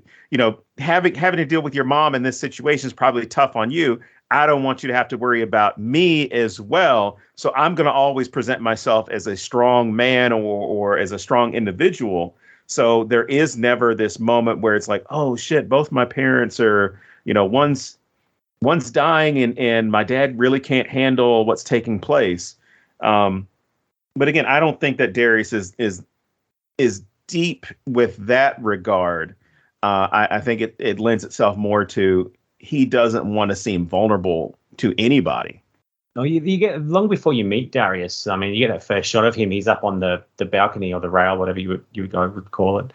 having to deal with your mom in this situation is probably tough on you. I don't want you to have to worry about me as well. So I'm going to always present myself as a strong man or as a strong individual. So there is never this moment where it's like, oh shit, both my parents are, one's dying and my dad really can't handle what's taking place. But again, I don't think that Darius is deep with that regard. I think it lends itself more to he doesn't want to seem vulnerable to anybody. No, you get long before you meet Darius. I mean, you get that first shot of him. He's up on the balcony or the rail, whatever you would call it.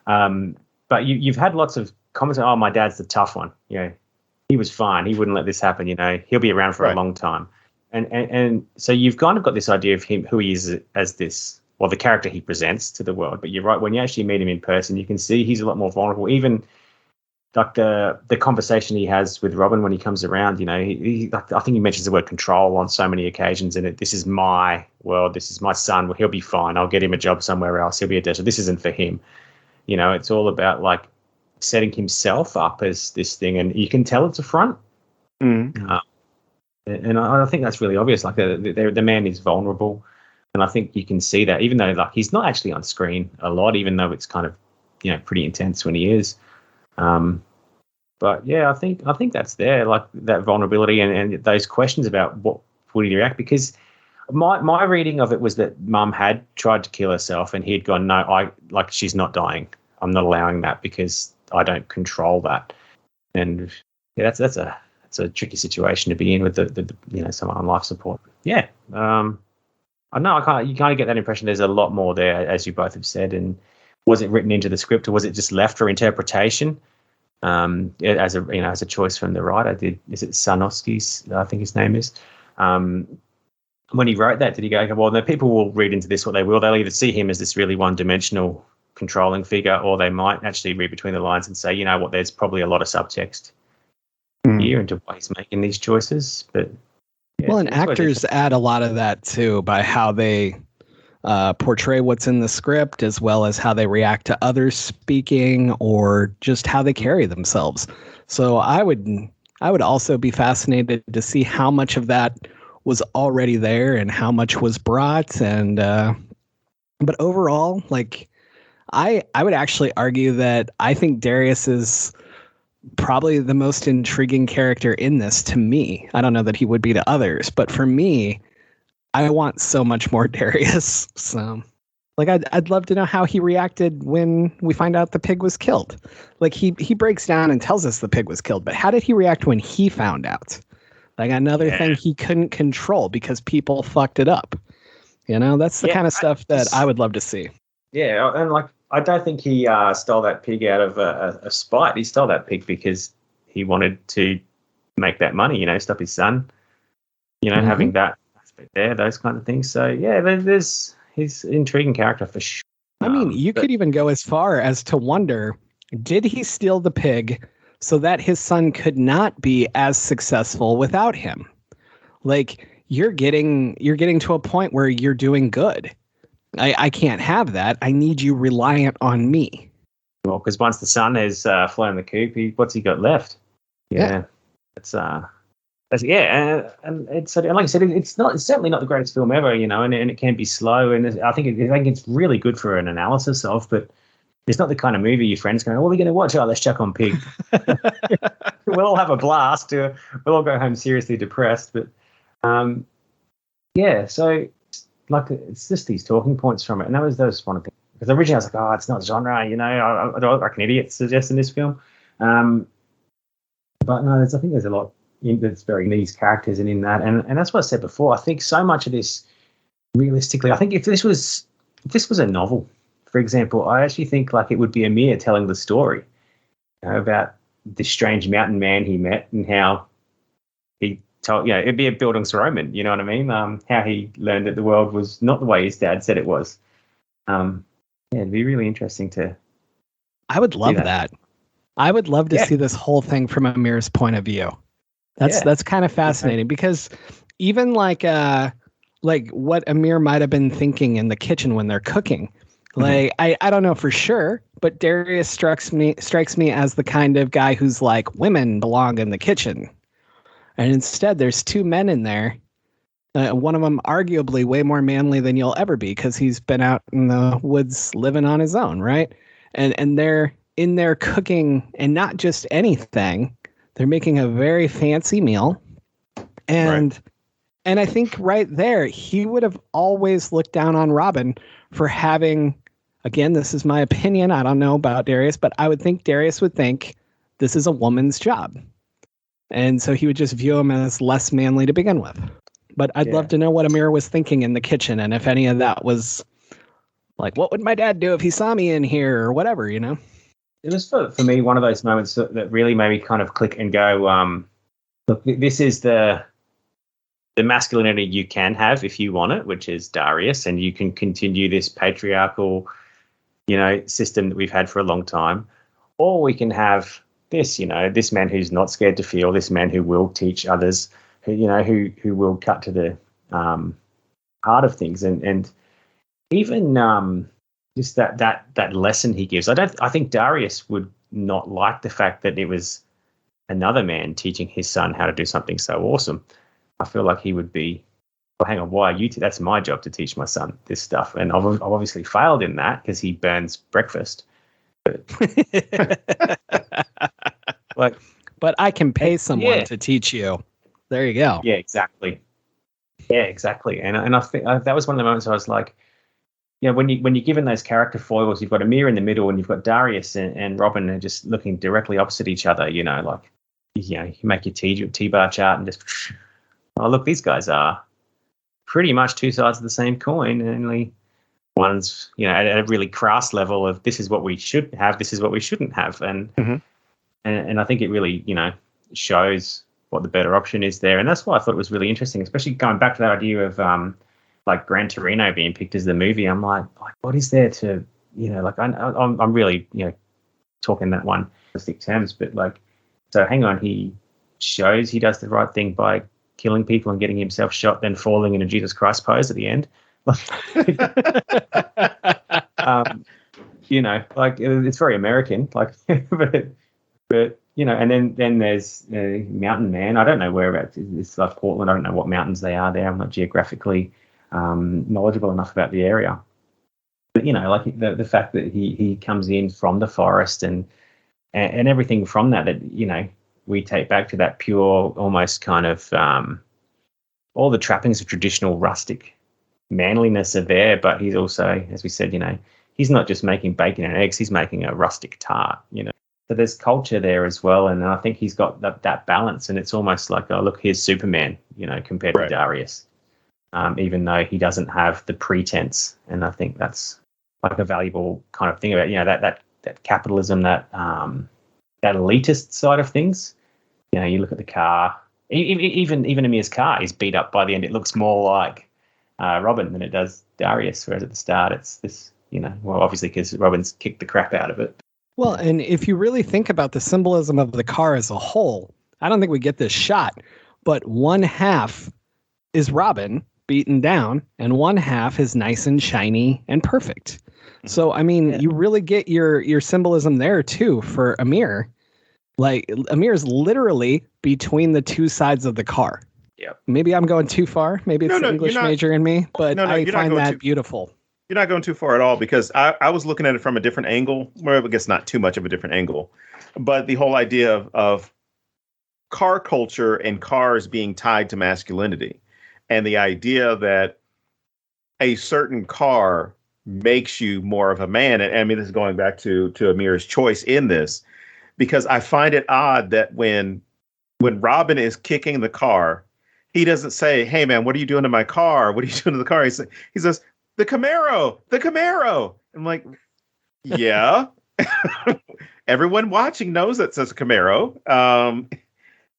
But you've had lots of comments. Oh, my dad's the tough one. He was fine. He wouldn't let this happen. He'll be around for a long time. And so you've kind of got this idea of him, who he is as this, well, the character he presents to the world. But you're right. When you actually meet him in person, you can see he's a lot more vulnerable. Even like the conversation he has with Robin when he comes around, I think he mentions the word control on so many occasions. And this is my world. This is my son. Well, he'll be fine. I'll get him a job somewhere else. He'll be a desert. This isn't for him. It's all about like setting himself up as this thing. And you can tell it's a front. Mm. And I think that's really obvious. Like the man is vulnerable. And I think you can see that, even though like he's not actually on screen a lot, even though it's kind of, pretty intense when he is. But yeah, I think that's there, like that vulnerability and those questions about what would he react, because my reading of it was that Mum had tried to kill herself and he'd gone, no, she's not dying. I'm not allowing that because I don't control that. And yeah, that's a tricky situation to be in with the someone on life support. Yeah. I know you kind of get that impression there's a lot more there, as you both have said. And was it written into the script or was it just left for interpretation? As a choice from the writer. Is it Sarnowski's, I think his name is. When he wrote that, did he go, well, the people will read into this what they will. They'll either see him as this really one-dimensional controlling figure, or they might actually read between the lines and say, you know what, there's probably a lot of subtext here into why he's making these choices. But yeah, well, and actors add a lot of that too by how they portray what's in the script, as well as how they react to others speaking, or just how they carry themselves. So I would also be fascinated to see how much of that was already there and how much was brought. And but overall, like I would actually argue that I think Darius is probably the most intriguing character in this to me. I don't know that he would be to others, but for me, I want so much more Darius. So, like, I'd love to know how he reacted when we find out the pig was killed. Like, he breaks down and tells us the pig was killed, but how did he react when he found out? Like, another thing he couldn't control because people fucked it up. That's the kind of stuff that I would love to see. Yeah, and like, I don't think he stole that pig out of a spite. He stole that pig because he wanted to make that money, stop his son, having that aspect there, those kind of things. So, yeah, he's an intriguing character for sure. I mean, you could even go as far as to wonder, did he steal the pig so that his son could not be as successful without him? Like, you're getting to a point where you're doing good. I can't have that. I need you reliant on me. Well, because once the son has flown the coop, what's he got left? Yeah. It's and it's, and like I said, it's certainly not the greatest film ever, and it can be slow, and I think it's really good for an analysis of, but it's not the kind of movie your friends go, what are we going to watch? Oh, let's chuck on Pig. We'll all have a blast. We'll all go home seriously depressed, but yeah, so like it's just these talking points from it, and that was one of the, because originally I was like, oh, it's not genre, I don't like an idiot suggesting this film, but no, I think there's a lot that's very in these characters and in that, and that's what I said before. I think so much of this, realistically, I think if this was a novel, for example, I actually think like it would be Amir telling the story about this strange mountain man he met and how he told, it'd be a Bildungsroman, you know what I mean? How he learned that the world was not the way his dad said it was. It'd be really interesting to. I would love that. I would love to see this whole thing from Amir's point of view. That's kind of fascinating, because even like what Amir might have been thinking in the kitchen when they're cooking, Like, I don't know for sure, but Darius strikes me as the kind of guy who's like, women belong in the kitchen. And instead, there's two men in there. One of them arguably way more manly than you'll ever be because he's been out in the woods living on his own, right? And they're in there cooking, and not just anything. They're making a very fancy meal. And I think right there, he would have always looked down on Robin for having, again, this is my opinion, I don't know about Darius, but I would think Darius would think this is a woman's job. And so he would just view him as less manly to begin with. But I'd love to know what Amir was thinking in the kitchen, and if any of that was like, what would my dad do if he saw me in here, or whatever, you know? It was for me one of those moments that really made me kind of click and go, look, this is the masculinity you can have if you want it, which is Darius, and you can continue this patriarchal, system that we've had for a long time, or we can have this, this man who's not scared to feel, this man who will teach others, who will cut to the heart of things, and even just that lesson he gives. I think Darius would not like the fact that it was another man teaching his son how to do something so awesome. I feel like he would be, well, hang on, why are you? That's my job to teach my son this stuff, and I've obviously failed in that because he burns breakfast. But I can pay someone to teach you. There you go. Yeah, exactly. And I think that was one of the moments I was like, when you're given those character foils, you've got Amir in the middle, and you've got Darius and Robin are just looking directly opposite each other. You make your T-bar chart and just, oh look, these guys are pretty much two sides of the same coin, and only one's at a really crass level of this is what we should have, this is what we shouldn't have, and I think it really shows what the better option is there. And that's why I thought it was really interesting, especially going back to that idea of like Gran Torino being picked as the movie. I'm like what is there to I'm really talking that one in thick terms, but so hang on, he shows he does the right thing by killing people and getting himself shot, then falling in a Jesus Christ pose at the end. It's very American, but and then there's Mountain Man. I don't know whereabouts. It's like Portland. I don't know what mountains they are there. I'm not geographically knowledgeable enough about the area. But the fact that he comes in from the forest and everything from that we take back to that pure, almost kind of all the trappings of traditional rustic manliness are there. But he's also, as we said, he's not just making bacon and eggs. He's making a rustic tart. So there's culture there as well, and I think he's got that balance, and it's almost like, oh, look, here's Superman, compared to Darius, even though he doesn't have the pretense. And I think that's like a valuable kind of thing about, that capitalism, that elitist side of things. You look at the car, even Amir's car is beat up by the end. It looks more like Robin than it does Darius, whereas at the start it's this, obviously because Robin's kicked the crap out of it. Well, and if you really think about the symbolism of the car as a whole, I don't think we get this shot, but one half is Robin beaten down, and one half is nice and shiny and perfect. So, I mean, you really get your symbolism there too for Amir. Like, Amir is literally between the two sides of the car. Yeah. Maybe I'm going too far. Maybe it's the English major in me, but I find that beautiful. You're not going too far at all, because I was looking at it from a different angle. Well, I guess not too much of a different angle, but the whole idea of car culture and cars being tied to masculinity, and the idea that a certain car makes you more of a man. And I mean, this is going back to Amir's choice in this, because I find it odd that when Robin is kicking the car, he doesn't say, "Hey man, what are you doing to my car? What are you doing to the car?" He says, the Camaro. I'm like, yeah. Everyone watching knows that says Camaro.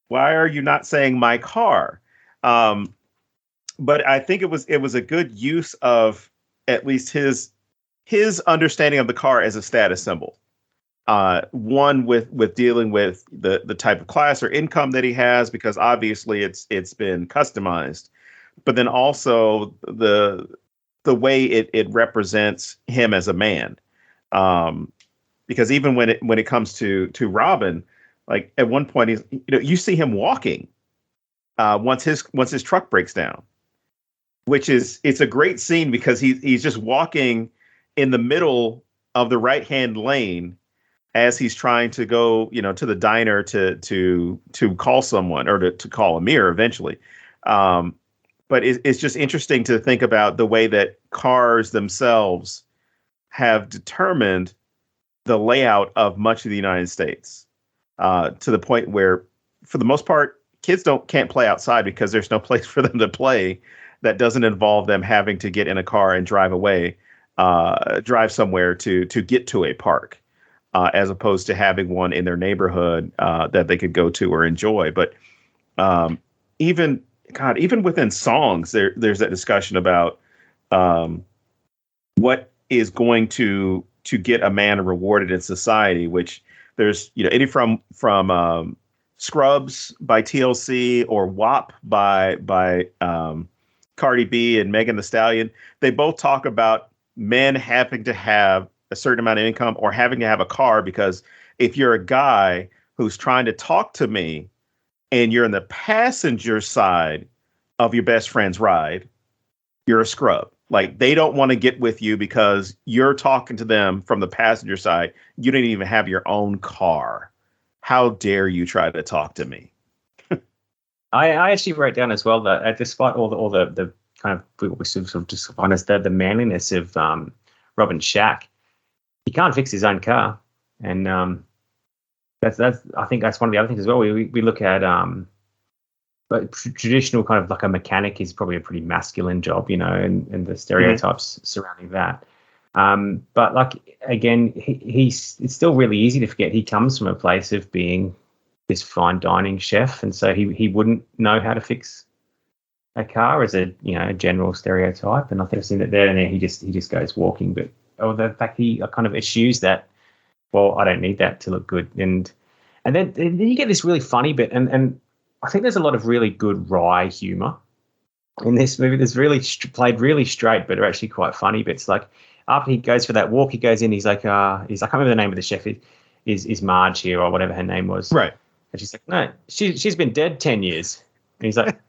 Why are you not saying my car? But I think it was a good use of at least his understanding of the car as a status symbol. One with dealing with the type of class or income that he has, because obviously it's been customized. But then also the the way it represents him as a man. Because even when it comes to Robin, like at one point you see him walking once his truck breaks down, it's a great scene because he's just walking in the middle of the right-hand lane as he's trying to go, to the diner to call someone or to call Amir eventually. But it's just interesting to think about the way that cars themselves have determined the layout of much of the United States, to the point where, for the most part, kids can't play outside because there's no place for them to play that doesn't involve them having to get in a car and drive somewhere to get to a park, as opposed to having one in their neighborhood that they could go to or enjoy. But even within songs, there's that discussion about what is going to get a man rewarded in society, which there's, any from Scrubs by TLC or WAP by Cardi B and Megan Thee Stallion. They both talk about men having to have a certain amount of income or having to have a car, because if you're a guy who's trying to talk to me and you're in the passenger side of your best friend's ride, you're a scrub. Like, they don't want to get with you because you're talking to them from the passenger side. You didn't even have your own car. How dare you try to talk to me? I actually wrote down as well that despite all the kind of, we sort of just find as the manliness of Robin Shack, he can't fix his own car, and that's I think that's one of the other things as well. We look at but traditional kind of like a mechanic is probably a pretty masculine job, and the stereotypes surrounding that. But like, again, it's still really easy to forget he comes from a place of being this fine dining chef, and so he wouldn't know how to fix a car as a general stereotype. And I think I've seen that there, and then he just goes walking. But the fact he kind of eschews that, well, I don't need that to look good, and then you get this really funny bit, and I think there's a lot of really good wry humor in this movie. There's really played really straight, but are actually quite funny bits. Like, after he goes for that walk, he goes in. He's like, I can't remember the name of the chef. Is Marge here, or whatever her name was? Right. And she's like, no, she's been dead 10 years. And he's like,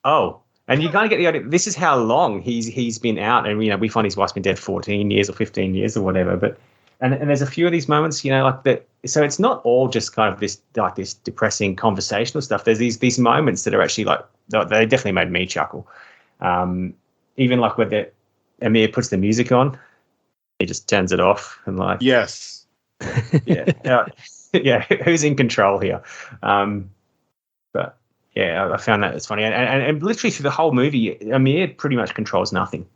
oh. And you kind of get the idea. This is how long he's been out, and we find his wife's been dead 14 years or 15 years or whatever. But and there's a few of these moments, like that. So it's not all just kind of this depressing conversational stuff. There's these moments that are actually like, they definitely made me chuckle. Even like where Amir puts the music on, he just turns it off and like, yes, yeah, yeah, who's in control here? But yeah, I found that it's funny, and literally through the whole movie, Amir pretty much controls nothing.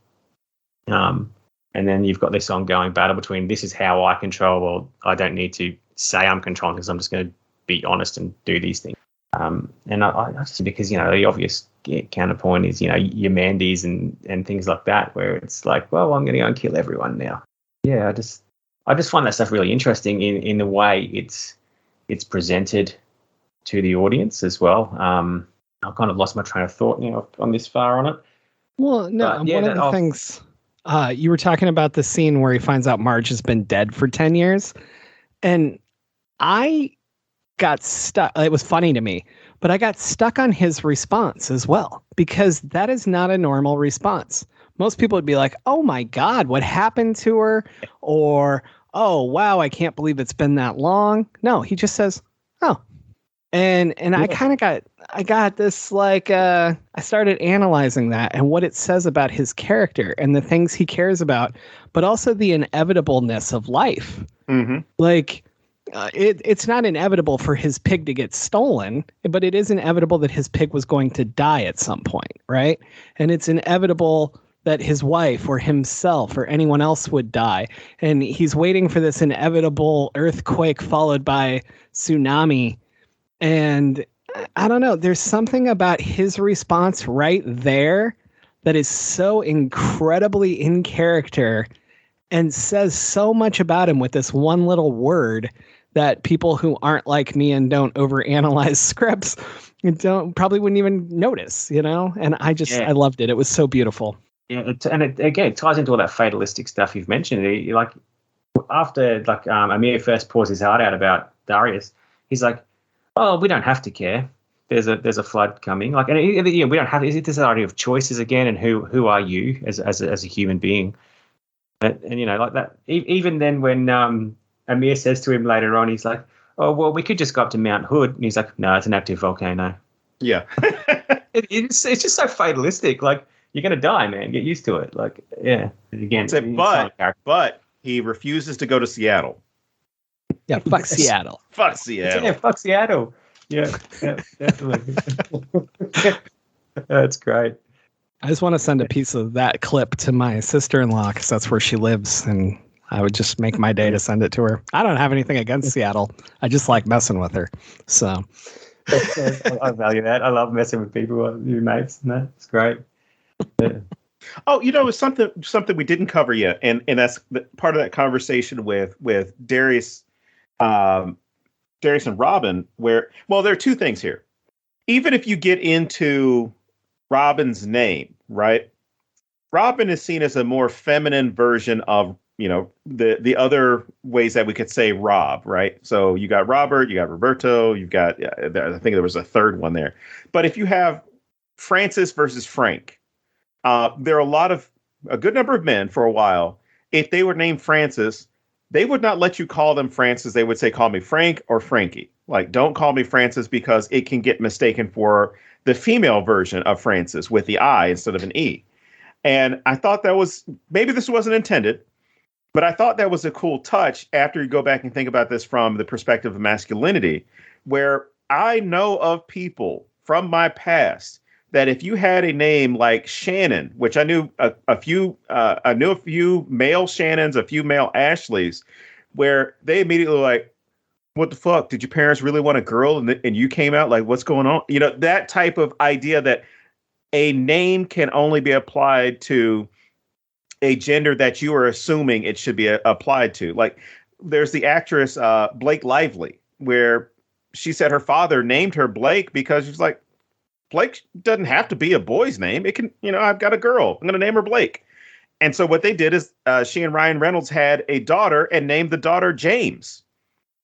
And then you've got this ongoing battle between, this is how I control, well, I don't need to say I'm controlling because I'm just going to be honest and do these things. And I just, because, the obvious counterpoint is, your Mandys and things like that, where it's like, well, I'm going to go and kill everyone now. Yeah, I just find that stuff really interesting in the way it's presented to the audience as well. I've kind of lost my train of thought, on this far on it. Well, no, one of the things... you were talking about the scene where he finds out Marge has been dead for 10 years. And I got stuck. It was funny to me, but I got stuck on his response as well, because that is not a normal response. Most people would be like, oh my God, what happened to her? Or, oh, wow, I can't believe it's been that long. No, he just says, oh. And yeah. I got this, like, I started analyzing that and what it says about his character and the things he cares about, but also the inevitableness of life. Mm-hmm. Like, it's not inevitable for his pig to get stolen, but it is inevitable that his pig was going to die at some point, right? And it's inevitable that his wife or himself or anyone else would die. And he's waiting for this inevitable earthquake followed by tsunami. And I don't know, there's something about his response right there that is so incredibly in character and says so much about him with this one little word that people who aren't like me and don't overanalyze scripts probably wouldn't even notice, And I loved it. It was so beautiful. it ties into all that fatalistic stuff you've mentioned. Like after Amir first pours his heart out about Darius, he's like, "Oh, we don't have to care. There's a flood coming. Like, and we don't have. Is it this idea of choices again? And who are you as a human being? And like that. Even then, when Amir says to him later on, he's like, "Oh, well, we could just go up to Mount Hood," and he's like, "No, it's an active volcano." Yeah, it's just so fatalistic. Like, you're gonna die, man. Get used to it. Like, yeah. Again, but he refuses to go to Seattle. Yeah, fuck Seattle. Fuck Seattle. Yeah, fuck Seattle. Yeah, definitely. That's great. I just want to send a piece of that clip to my sister-in-law because that's where she lives, and I would just make my day to send it to her. I don't have anything against Seattle. I just like messing with her. So I value that. I love messing with people, your mates. That's great. Yeah. Oh, it's something we didn't cover yet, and that's part of that conversation with Darius, Darius and Robin. Where, well, there are two things here. Even if you get into Robin's name, right? Robin is seen as a more feminine version of the other ways that we could say Rob, right? So you got Robert, you got Roberto, you've got I think there was a third one there. But if you have Francis versus Frank, there are a good number of men for a while. If they were named Francis, they would not let you call them Francis. They would say, "Call me Frank or Frankie." Like, don't call me Francis because it can get mistaken for the female version of Francis with the I instead of an E. And I thought maybe this wasn't intended, but I thought that was a cool touch after you go back and think about this from the perspective of masculinity, where I know of people from my past that if you had a name like Shannon, which I knew a few male Shannons, a few male Ashleys, where they immediately were like, "What the fuck? Did your parents really want a girl?" And you came out like, "What's going on?" That type of idea that a name can only be applied to a gender that you are assuming it should be applied to. Like, there's the actress Blake Lively, where she said her father named her Blake because she's like, Blake doesn't have to be a boy's name. It can, I've got a girl. I'm going to name her Blake. And so what they did is she and Ryan Reynolds had a daughter and named the daughter James,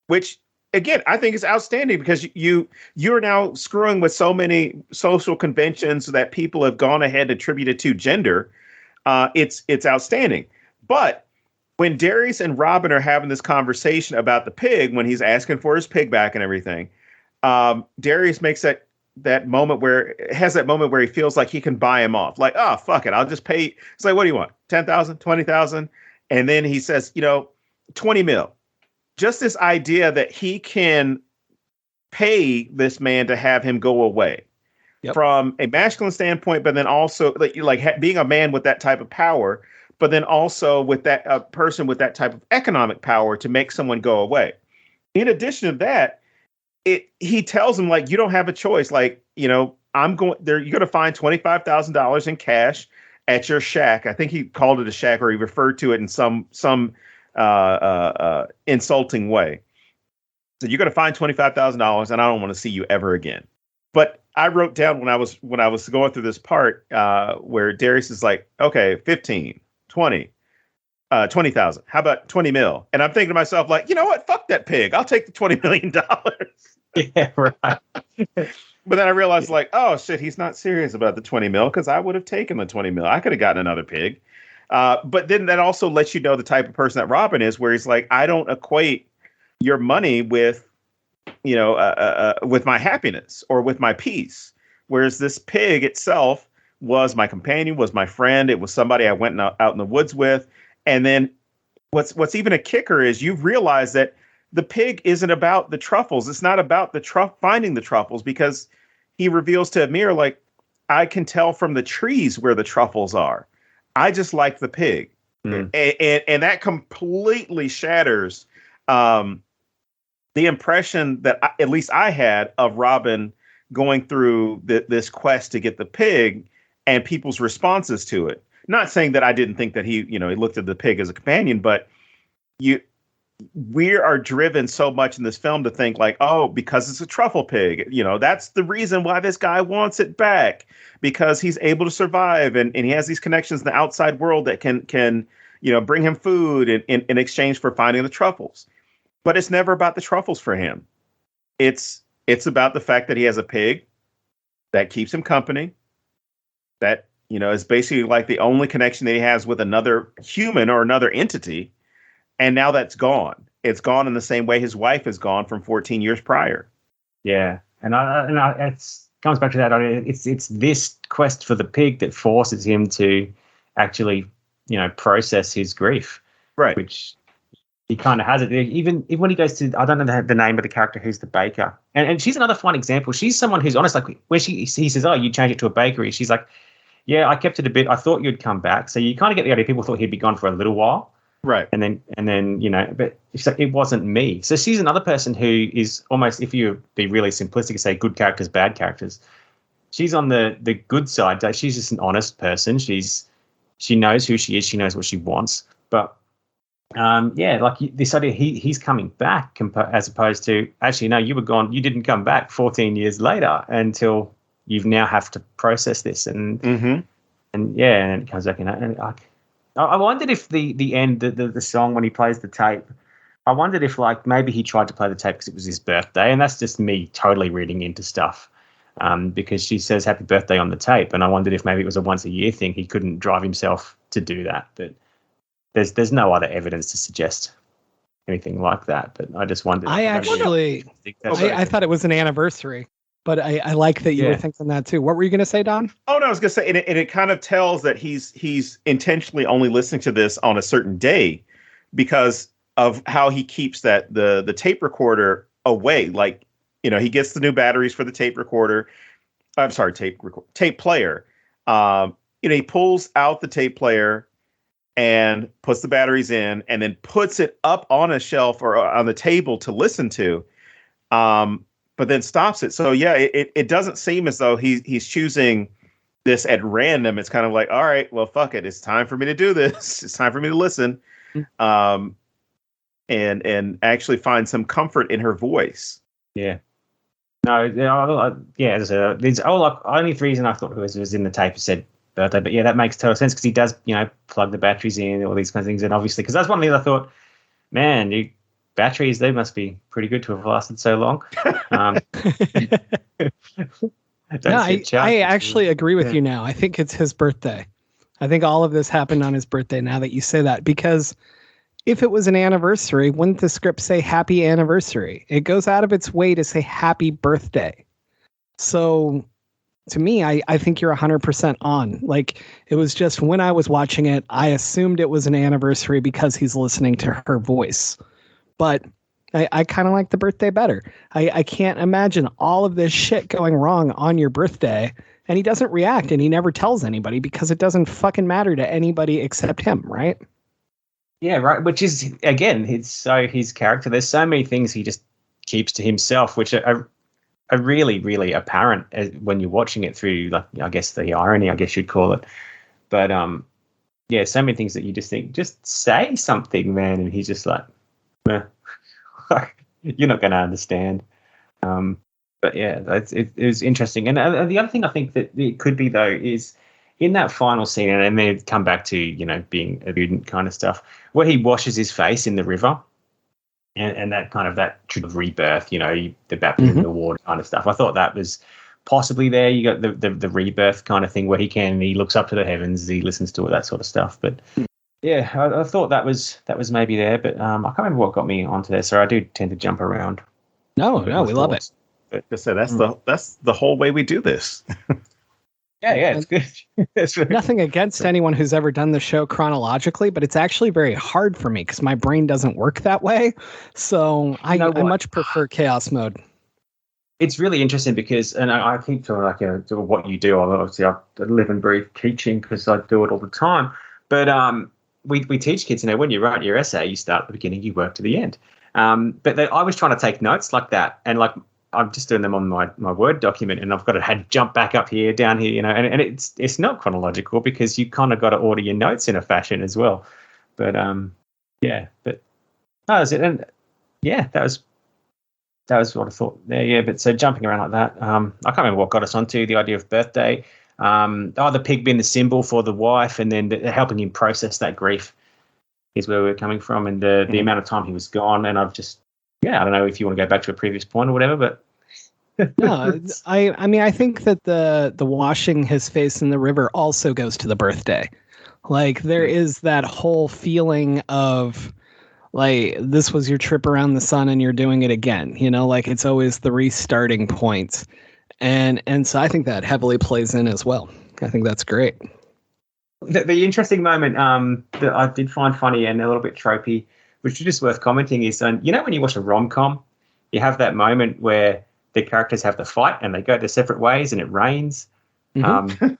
which, again, I think is outstanding because you're now screwing with so many social conventions that people have gone ahead and attributed to gender. It's outstandanding. But when Darius and Robin are having this conversation about the pig, when he's asking for his pig back and everything, Darius makes that moment where he feels like he can buy him off. Like, "Oh, fuck it, I'll just pay." It's like, "What do you want? 10,000, 20,000?" And then he says, 20 mil. Just this idea that he can pay this man to have him go away. Yep. From a masculine standpoint, but then also being a man with that type of power, but then also with that person with that type of economic power to make someone go away. In addition to that, he tells him, like, you don't have a choice. Like, I'm going there. You're going to find $25,000 in cash at your shack. I think he called it a shack, or he referred to it in some insulting way. So you're going to find $25,000, and I don't want to see you ever again. But I wrote down when I was going through this part where Darius is like, "Okay, 15, 20, 20,000. How about 20 mil?" And I'm thinking to myself, like, you know what? Fuck that pig. I'll take the $20 million. Yeah, right. But then I realized, like, oh shit, he's not serious about the 20 mil, because I would have taken the 20 mil. I could have gotten another pig. But then that also lets you know the type of person that Robin is, where he's like, I don't equate your money with, with my happiness or with my peace. Whereas this pig itself was my companion, was my friend. It was somebody I went out in the woods with. And then what's even a kicker is you've realized that the pig isn't about the truffles. It's not about finding the truffles, because he reveals to Amir, like, I can tell from the trees where the truffles are. I just like the pig. Mm. And that completely shatters the impression that at least I had of Robin going through this quest to get the pig and people's responses to it. Not saying that I didn't think that he looked at the pig as a companion, but we are driven so much in this film to think like, oh, because it's a truffle pig, that's the reason why this guy wants it back, because he's able to survive and he has these connections in the outside world that can bring him food in exchange for finding the truffles. But it's never about the truffles for him. It's about the fact that he has a pig that keeps him company, that is basically like the only connection that he has with another human or another entity. And now that's gone. It's gone in the same way his wife is gone from 14 years prior. Yeah, and it comes back to that. It's this quest for the pig that forces him to actually, process his grief. Right. Which he kind of has it. Even when he goes to, I don't know the name of the character who's the baker, and she's another fun example. She's someone who's honest. Like when he says, "Oh, you change it to a bakery," she's like, "Yeah, I kept it a bit. I thought you'd come back." So you kind of get the idea. People thought he'd be gone for a little while. Right. And then, but it's like, it wasn't me. So she's another person who is almost, if you be really simplistic and say good characters, bad characters, she's on the good side. Like, she's just an honest person. She knows who she is. She knows what she wants. But like this idea, he's coming back as opposed to, actually, no, you were gone. You didn't come back 14 years later until you now have to process this. And it comes back and I wondered if the end, the song when he plays the tape, I wondered if like maybe he tried to play the tape because it was his birthday, and that's just me totally reading into stuff. Because she says happy birthday on the tape, and I wondered if maybe it was a once a year thing. He couldn't drive himself to do that, but there's no other evidence to suggest anything like that. But I just wondered. I thought it was an anniversary. But I like that you were thinking that too. What were you going to say, Don? Oh, no, I was going to say, and it kind of tells that he's intentionally only listening to this on a certain day because of how he keeps the tape recorder away. Like, he gets the new batteries for the tape recorder. I'm sorry, tape player. He pulls out the tape player and puts the batteries in, and then puts it up on a shelf or on the table to listen to. But then stops it. So yeah, it doesn't seem as though he's choosing this at random. It's kind of like, all right, well, fuck it. It's time for me to do this. It's time for me to listen, and actually find some comfort in her voice. Yeah. No. There's only reason I thought it was in the tape. It said birthday, but yeah, that makes total sense because he does, plug the batteries in, all these kinds of things, and obviously because that's one thing I thought, man, batteries, they must be pretty good to have lasted so long. I actually agree with you now. I think it's his birthday. I think all of this happened on his birthday now that you say that, because if it was an anniversary, wouldn't the script say happy anniversary? It goes out of its way to say happy birthday. So to me, I think you're 100% on. Like, it was just when I was watching it, I assumed it was an anniversary because he's listening to her voice. But I kind of like the birthday better. I can't imagine all of this shit going wrong on your birthday, and he doesn't react, and he never tells anybody because it doesn't fucking matter to anybody except him, right? Yeah, right. Which is, again, his character. There's so many things he just keeps to himself, which are really, really apparent when you're watching it through, like, I guess the irony, I guess you'd call it. But so many things that you just think, just say something, man, and he's just like, you're not going to understand. But yeah, it was interesting. And the other thing I think that it could be, though, is in that final scene, and then come back to, being a student kind of stuff, where he washes his face in the river and that kind of that rebirth, the baptism in the water kind of stuff. I thought that was possibly there. You got the rebirth kind of thing where he looks up to the heavens, he listens to all that sort of stuff. But yeah, I thought that was maybe there, but I can't remember what got me onto there. So I do tend to jump around. No, we love it. But that's the whole way we do this. Yeah, it's good. It's really nothing against anyone who's ever done the show chronologically, but it's actually very hard for me because my brain doesn't work that way. So I much prefer chaos mode. It's really interesting because, and I keep talking like what you do. Obviously, I live and breathe teaching because I do it all the time. But we teach kids, when you write your essay, you start at the beginning, you work to the end. But I was trying to take notes like that, and like I'm just doing them on my Word document, and I've got to jump back up here, down here, and it's not chronological because you kind of got to order your notes in a fashion as well. But but that was it. And yeah, that was what I thought there. Yeah, but so jumping around like that, I can't remember what got us onto the idea of birthday. The pig being the symbol for the wife, and then helping him process that grief is where we're coming from, and the amount of time he was gone. And I've just, I don't know if you want to go back to a previous point or whatever, but no, I mean, I think that the washing his face in the river also goes to the birthday. Like, there is that whole feeling of, like, this was your trip around the sun and you're doing it again, like it's always the restarting point. And so I think that heavily plays in as well. I think that's great. The interesting moment that I did find funny and a little bit tropey, which is just worth commenting, is when you watch a rom-com, you have that moment where the characters have the fight and they go their separate ways and it rains. Mm-hmm.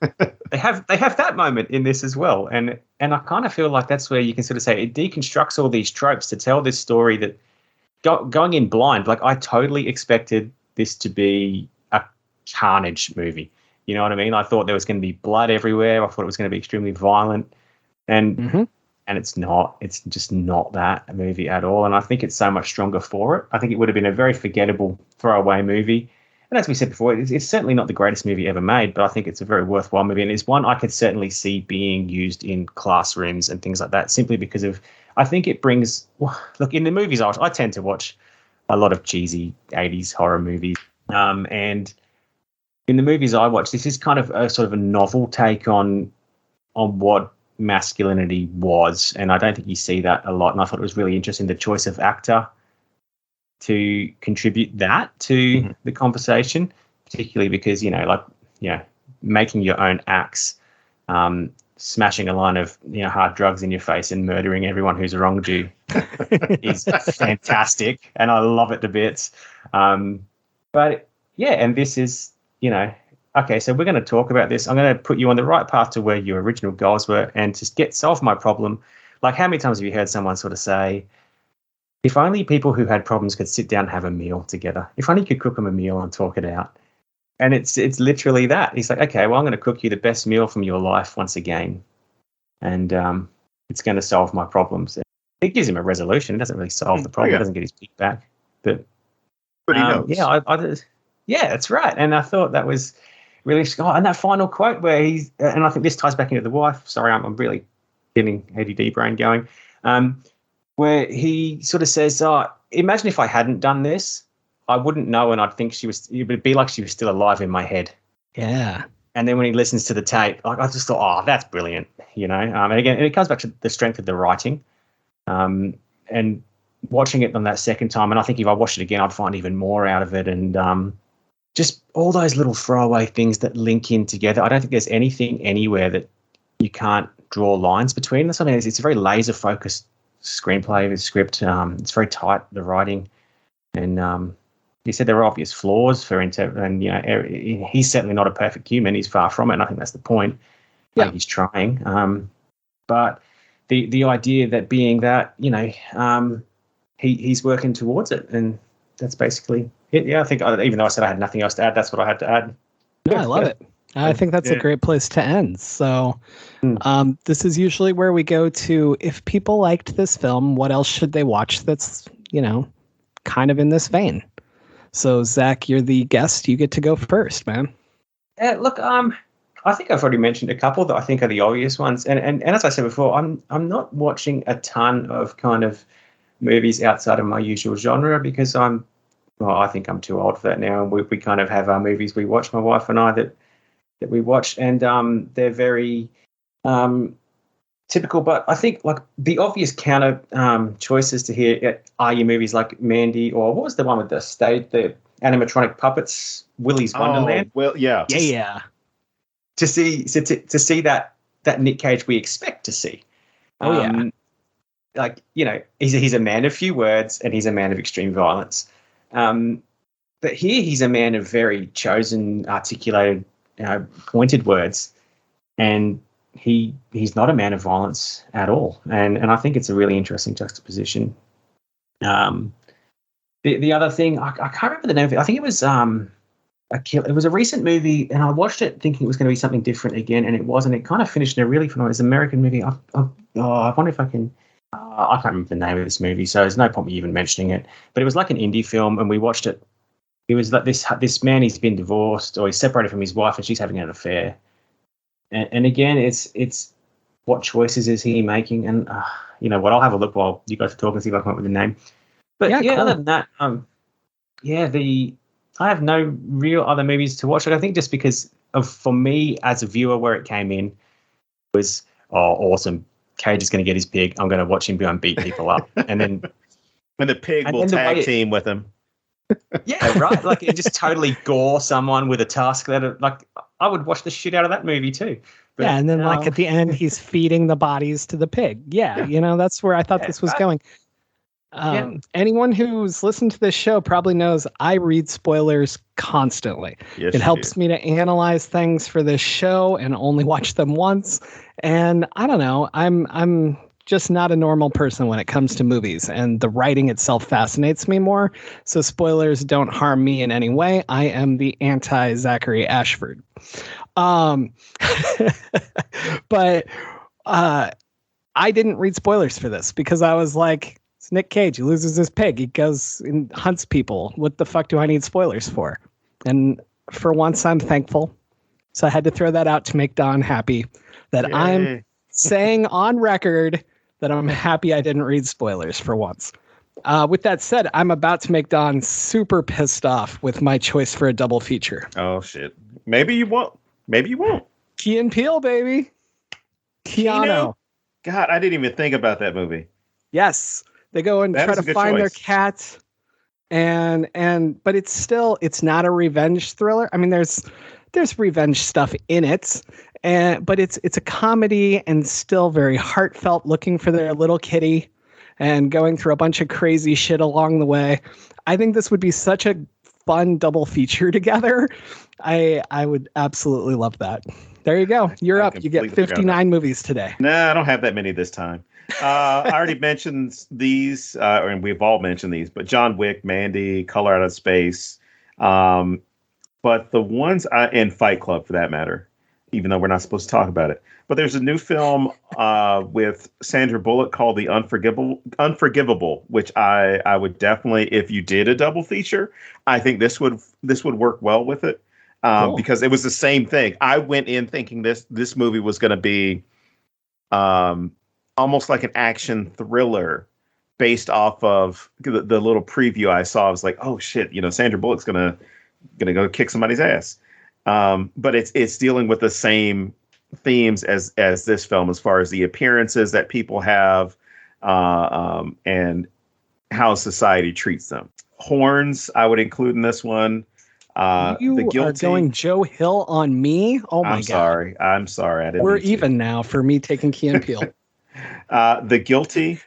They have that moment in this as well, and I kind of feel like that's where you can sort of say it deconstructs all these tropes to tell this story that going in blind. Like, I totally expected this to be a carnage movie. You know what I mean? I thought there was going to be blood everywhere. I thought it was going to be extremely violent, and it's not. It's just not that movie at all. And I think it's so much stronger for it. I think it would have been a very forgettable throwaway movie. And as we said before, it's certainly not the greatest movie ever made, but I think it's a very worthwhile movie. And it's one I could certainly see being used in classrooms and things like that, simply because of, I think it brings, look, in the movies I tend to watch a lot of cheesy 80s horror movies. And in the movies I watch, this is kind of a sort of a novel take on what masculinity was. And I don't think you see that a lot. And I thought it was really interesting, the choice of actor to contribute that to the conversation, particularly because, making your own axe, smashing a line of, hard drugs in your face and murdering everyone who's wronged you is fantastic. And I love it to bits. But yeah, and this is, okay, so we're going to talk about this. I'm going to put you on the right path to where your original goals were and to solve my problem. Like, how many times have you heard someone sort of say, if only people who had problems could sit down and have a meal together. If only you could cook them a meal and talk it out. And it's literally that. He's like, okay, well, I'm going to cook you the best meal from your life once again. And it's going to solve my problems. It gives him a resolution. It doesn't really solve the problem. It doesn't get his pig back. But he knows. Yeah, that's right. And I thought that was really, and that final quote where and I think this ties back into the wife. Sorry, I'm really getting ADD brain going. Where he sort of says, imagine if I hadn't done this, I wouldn't know, and I'd think it would be like she was still alive in my head. Yeah. And then when he listens to the tape, I just thought, that's brilliant, and again, it comes back to the strength of the writing, and watching it on that second time, and I think if I watched it again, I'd find even more out of it, and just all those little throwaway things that link in together. I don't think there's anything anywhere that you can't draw lines between. That's something. It's a very laser-focused screenplay, the script. It's very tight, the writing, and you said there are obvious flaws for and he's certainly not a perfect human. He's far from it, and I think that's the point. Yeah, he's trying. But the idea that being that, he's working towards it, and that's basically it. Yeah, I think even though I said I had nothing else to add, that's what I had to add. Yeah, I love it. I think that's a great place to end. So this is usually where we go to, if people liked this film, what else should they watch that's, kind of in this vein? So, Zach, you're the guest. You get to go first, man. Look, I think I've already mentioned a couple that I think are the obvious ones. And as I said before, I'm not watching a ton of kind of movies outside of my usual genre because I think I'm too old for that now. And we kind of have our movies we watch, my wife and I, that we watch, and they're very typical. But I think like the obvious counter choices to here are your movies like Mandy, or what was the one with the animatronic puppets, Willy's Wonderland. Well, yeah. To see that Nick Cage we expect to see. Like, he's a man of few words and he's a man of extreme violence. But here he's a man of very chosen, articulated, pointed words, and he's not a man of violence at all. And I think it's a really interesting juxtaposition. The other thing, I can't remember the name of it. I think it was it was a recent movie, and I watched it thinking it was going to be something different again, and it wasn't. It kind of finished in a really phenomenal. It's an American movie. I wonder if I can I can't remember the name of this movie, so there's no point me even mentioning it. But it was like an indie film, and we watched it. It was like this man, he's been divorced, or he's separated from his wife, and she's having an affair. And again, it's what choices is he making? And you know what? I'll have a look while you guys are talking, see if I can come up with the name. But yeah, cool. Other than that, I have no real other movies to watch. Like, I think just because for me as a viewer, where it came in was, awesome. Cage is going to get his pig. I'm going to watch him go and beat people up. And then the pig will tag team with him. Yeah, right. Like, it just totally gore someone with a tusk. I would watch the shit out of that movie too. But, yeah, and then at the end, he's feeding the bodies to the pig. Yeah, that's where I thought this was going. Anyone who's listened to this show probably knows I read spoilers constantly. Yes, it helps me to analyze things for this show and only watch them once. And I don't know, I'm just not a normal person when it comes to movies, and the writing itself fascinates me more. So spoilers don't harm me in any way. I am the anti-Zachary Ashford. But I didn't read spoilers for this because I was like, it's Nick Cage. He loses his pig. He goes and hunts people. What the fuck do I need spoilers for? And for once, I'm thankful. So I had to throw that out to make Don happy that I'm saying on record that I'm happy I didn't read spoilers for once. With that said, I'm about to make Don super pissed off with my choice for a double feature. Oh, shit. Maybe you won't. Maybe you won't. Key and Peele, baby. Keanu. God, I didn't even think about that movie. Yes. They go and try to find their cat. But it's not a revenge thriller. I mean, there's revenge stuff in it. But it's a comedy and still very heartfelt, looking for their little kitty and going through a bunch of crazy shit along the way. I think this would be such a fun double feature together. I would absolutely love that. There you go. You're up. You get 59 movies today. Nah, I don't have that many this time. I already mentioned these, and we've all mentioned these, but John Wick, Mandy, Color Out of Space. But the ones in Fight Club, for that matter, even though we're not supposed to talk about it. But there's a new film with Sandra Bullock called The Unforgivable, which I would definitely, if you did a double feature, I think this would work well with it. Cool. Because it was the same thing. I went in thinking this movie was going to be almost like an action thriller based off of the little preview I saw. I was like, oh shit, Sandra Bullock's gonna go kick somebody's ass. But it's dealing with the same themes as this film, as far as the appearances that people have and how society treats them. Horns, I would include in this one. You The Guilty. are going Joe Hill on me? Oh my God. I'm sorry. I didn't. We're even now for me taking Key and Peele. The Guilty.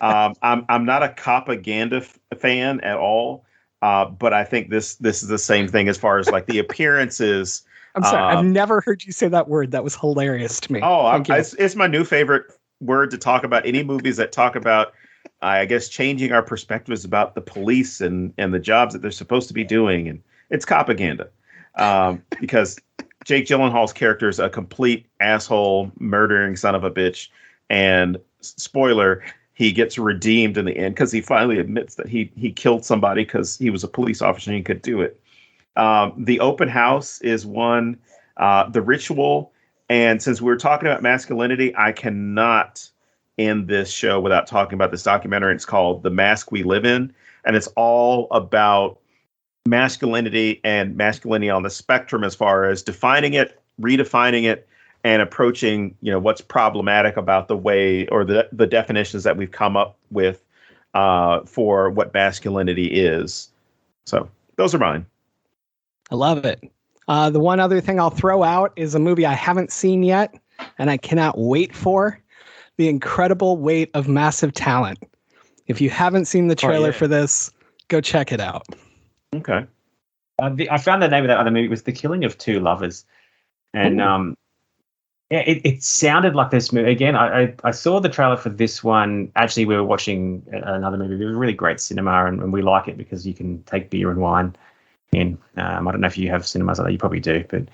I'm not a propaganda fan at all, but I think this is the same thing as far as like the appearances. I'm sorry, I've never heard you say that word. That was hilarious to me. Oh, it's my new favorite word to talk about any movies that talk about, I guess, changing our perspectives about the police and the jobs that they're supposed to be doing, and it's propaganda. Because Jake Gyllenhaal's character is a complete asshole, murdering son of a bitch. And spoiler, he gets redeemed in the end because he finally admits that he killed somebody because he was a police officer and he could do it. The Open House is one. The Ritual. And since we're talking about masculinity, I cannot end this show without talking about this documentary. It's called The Mask We Live In. And it's all about masculinity and masculinity on the spectrum, as far as defining it, redefining it, and approaching, what's problematic about the way or the definitions that we've come up with for what masculinity is. So those are mine. I love it. The one other thing I'll throw out is a movie I haven't seen yet, and I cannot wait for: The Incredible Weight of Massive Talent. If you haven't seen the trailer for this, go check it out. Okay. I found the name of that other movie was The Killing of Two Lovers. And it sounded like this movie. Again, I saw the trailer for this one. Actually, we were watching another movie. It was really great cinema, and we like it because you can take beer and wine in. I don't know if you have cinemas like that. You probably do, but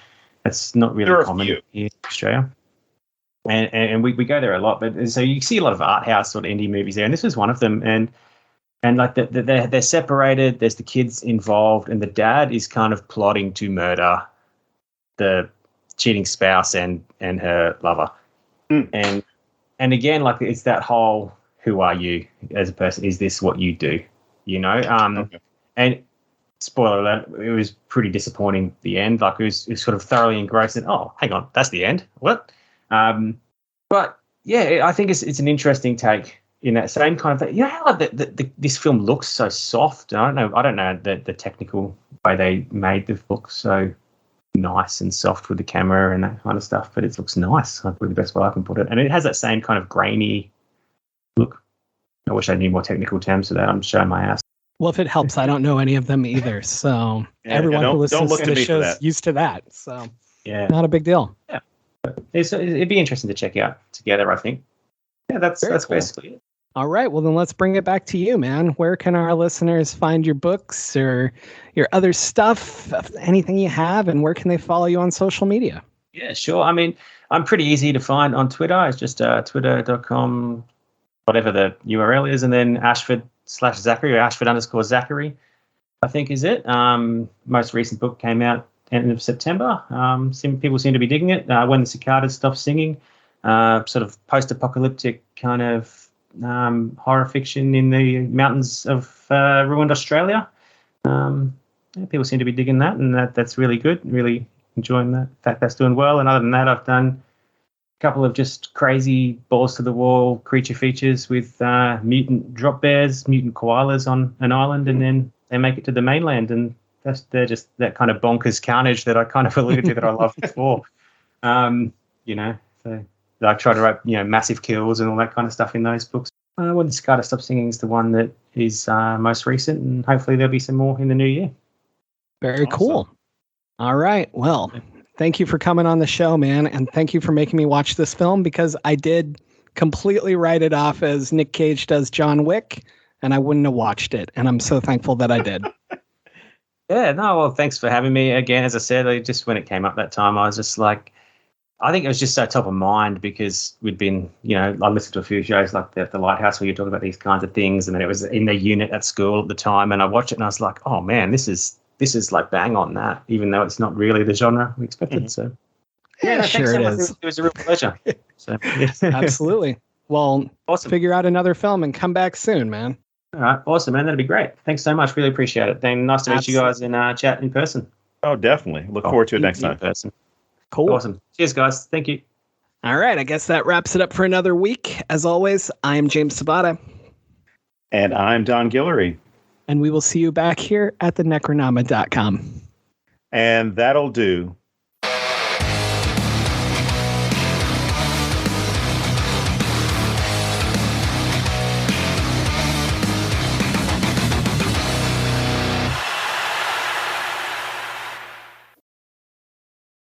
that's not really common here in Australia. and we go there a lot. But so you see a lot of art house sort of indie movies there, and this was one of them. And like they're separated. There's the kids involved, and the dad is kind of plotting to murder the cheating spouse and her lover. And again, like it's that whole, who are you as a person? Is this what you do? You know? Okay. And spoiler alert, it was pretty disappointing, the end. Like it was sort of thoroughly engrossed in, oh, hang on, that's the end? What? But yeah, I think it's an interesting take in that same kind of, you know how this film looks so soft? I don't know the technical way they made the look so nice and soft with the camera and that kind of stuff, but it looks nice. That's probably the best way I can put it. And it has that same kind of grainy look. I wish I knew more technical terms for that. I'm showing my ass. Well, if it helps, I don't know any of them either. So everyone who listens to the show is used to that. So yeah, not a big deal. Yeah, it'd be interesting to check out together, I think. Yeah, that's cool. Basically it. All right. Well, then let's bring it back to you, man. Where can our listeners find your books or your other stuff, anything you have, and where can they follow you on social media? Yeah, sure. I mean, I'm pretty easy to find on Twitter. It's just twitter.com, whatever the URL is, and then Ashford/Zachary or Ashford_Zachary, I think is it. Most recent book came out end of September. People seem to be digging it. When the Cicadas Stop Singing, sort of post-apocalyptic kind of horror fiction in the mountains of ruined Australia. People seem to be digging that, and that's really good. Really enjoying that. In fact, that's doing well. And other than that, I've done a couple of just crazy balls to the wall creature features with mutant drop bears, mutant koalas on an island, and then they make it to the mainland, and they're just that kind of bonkers carnage that I kind of alluded to that I loved before. You know, so I try to write, massive kills and all that kind of stuff in those books. When the Cicada Stop Singing is the one that is most recent, and hopefully there'll be some more in the new year. Very cool. All right. Well, thank you for coming on the show, man. And thank you for making me watch this film, because I did completely write it off as Nick Cage does John Wick, and I wouldn't have watched it. And I'm so thankful that I did. Yeah, no, well, thanks for having me again. As I said, just when it came up that time, I was just like, I think it was just so top of mind because we'd been, I listened to a few shows like the Lighthouse where you talk about these kinds of things, and then it was in their unit at school at the time, and I watched it and I was like, oh man, this is like bang on that, even though it's not really the genre we expected. Mm-hmm. So yeah, sure it is. It was a real pleasure. So absolutely. Well, awesome. Figure out another film and come back soon, man. All right, awesome, man. That'd be great. Thanks so much. Really appreciate it. Then nice to meet you guys and chat in person. Oh, definitely. Look forward to it next time. In person. Cool. Awesome. Cheers, guys. Thank you. All right. I guess that wraps it up for another week. As always, I'm James Sabata. And I'm Don Guillory. And we will see you back here at thenecronama.com. And that'll do.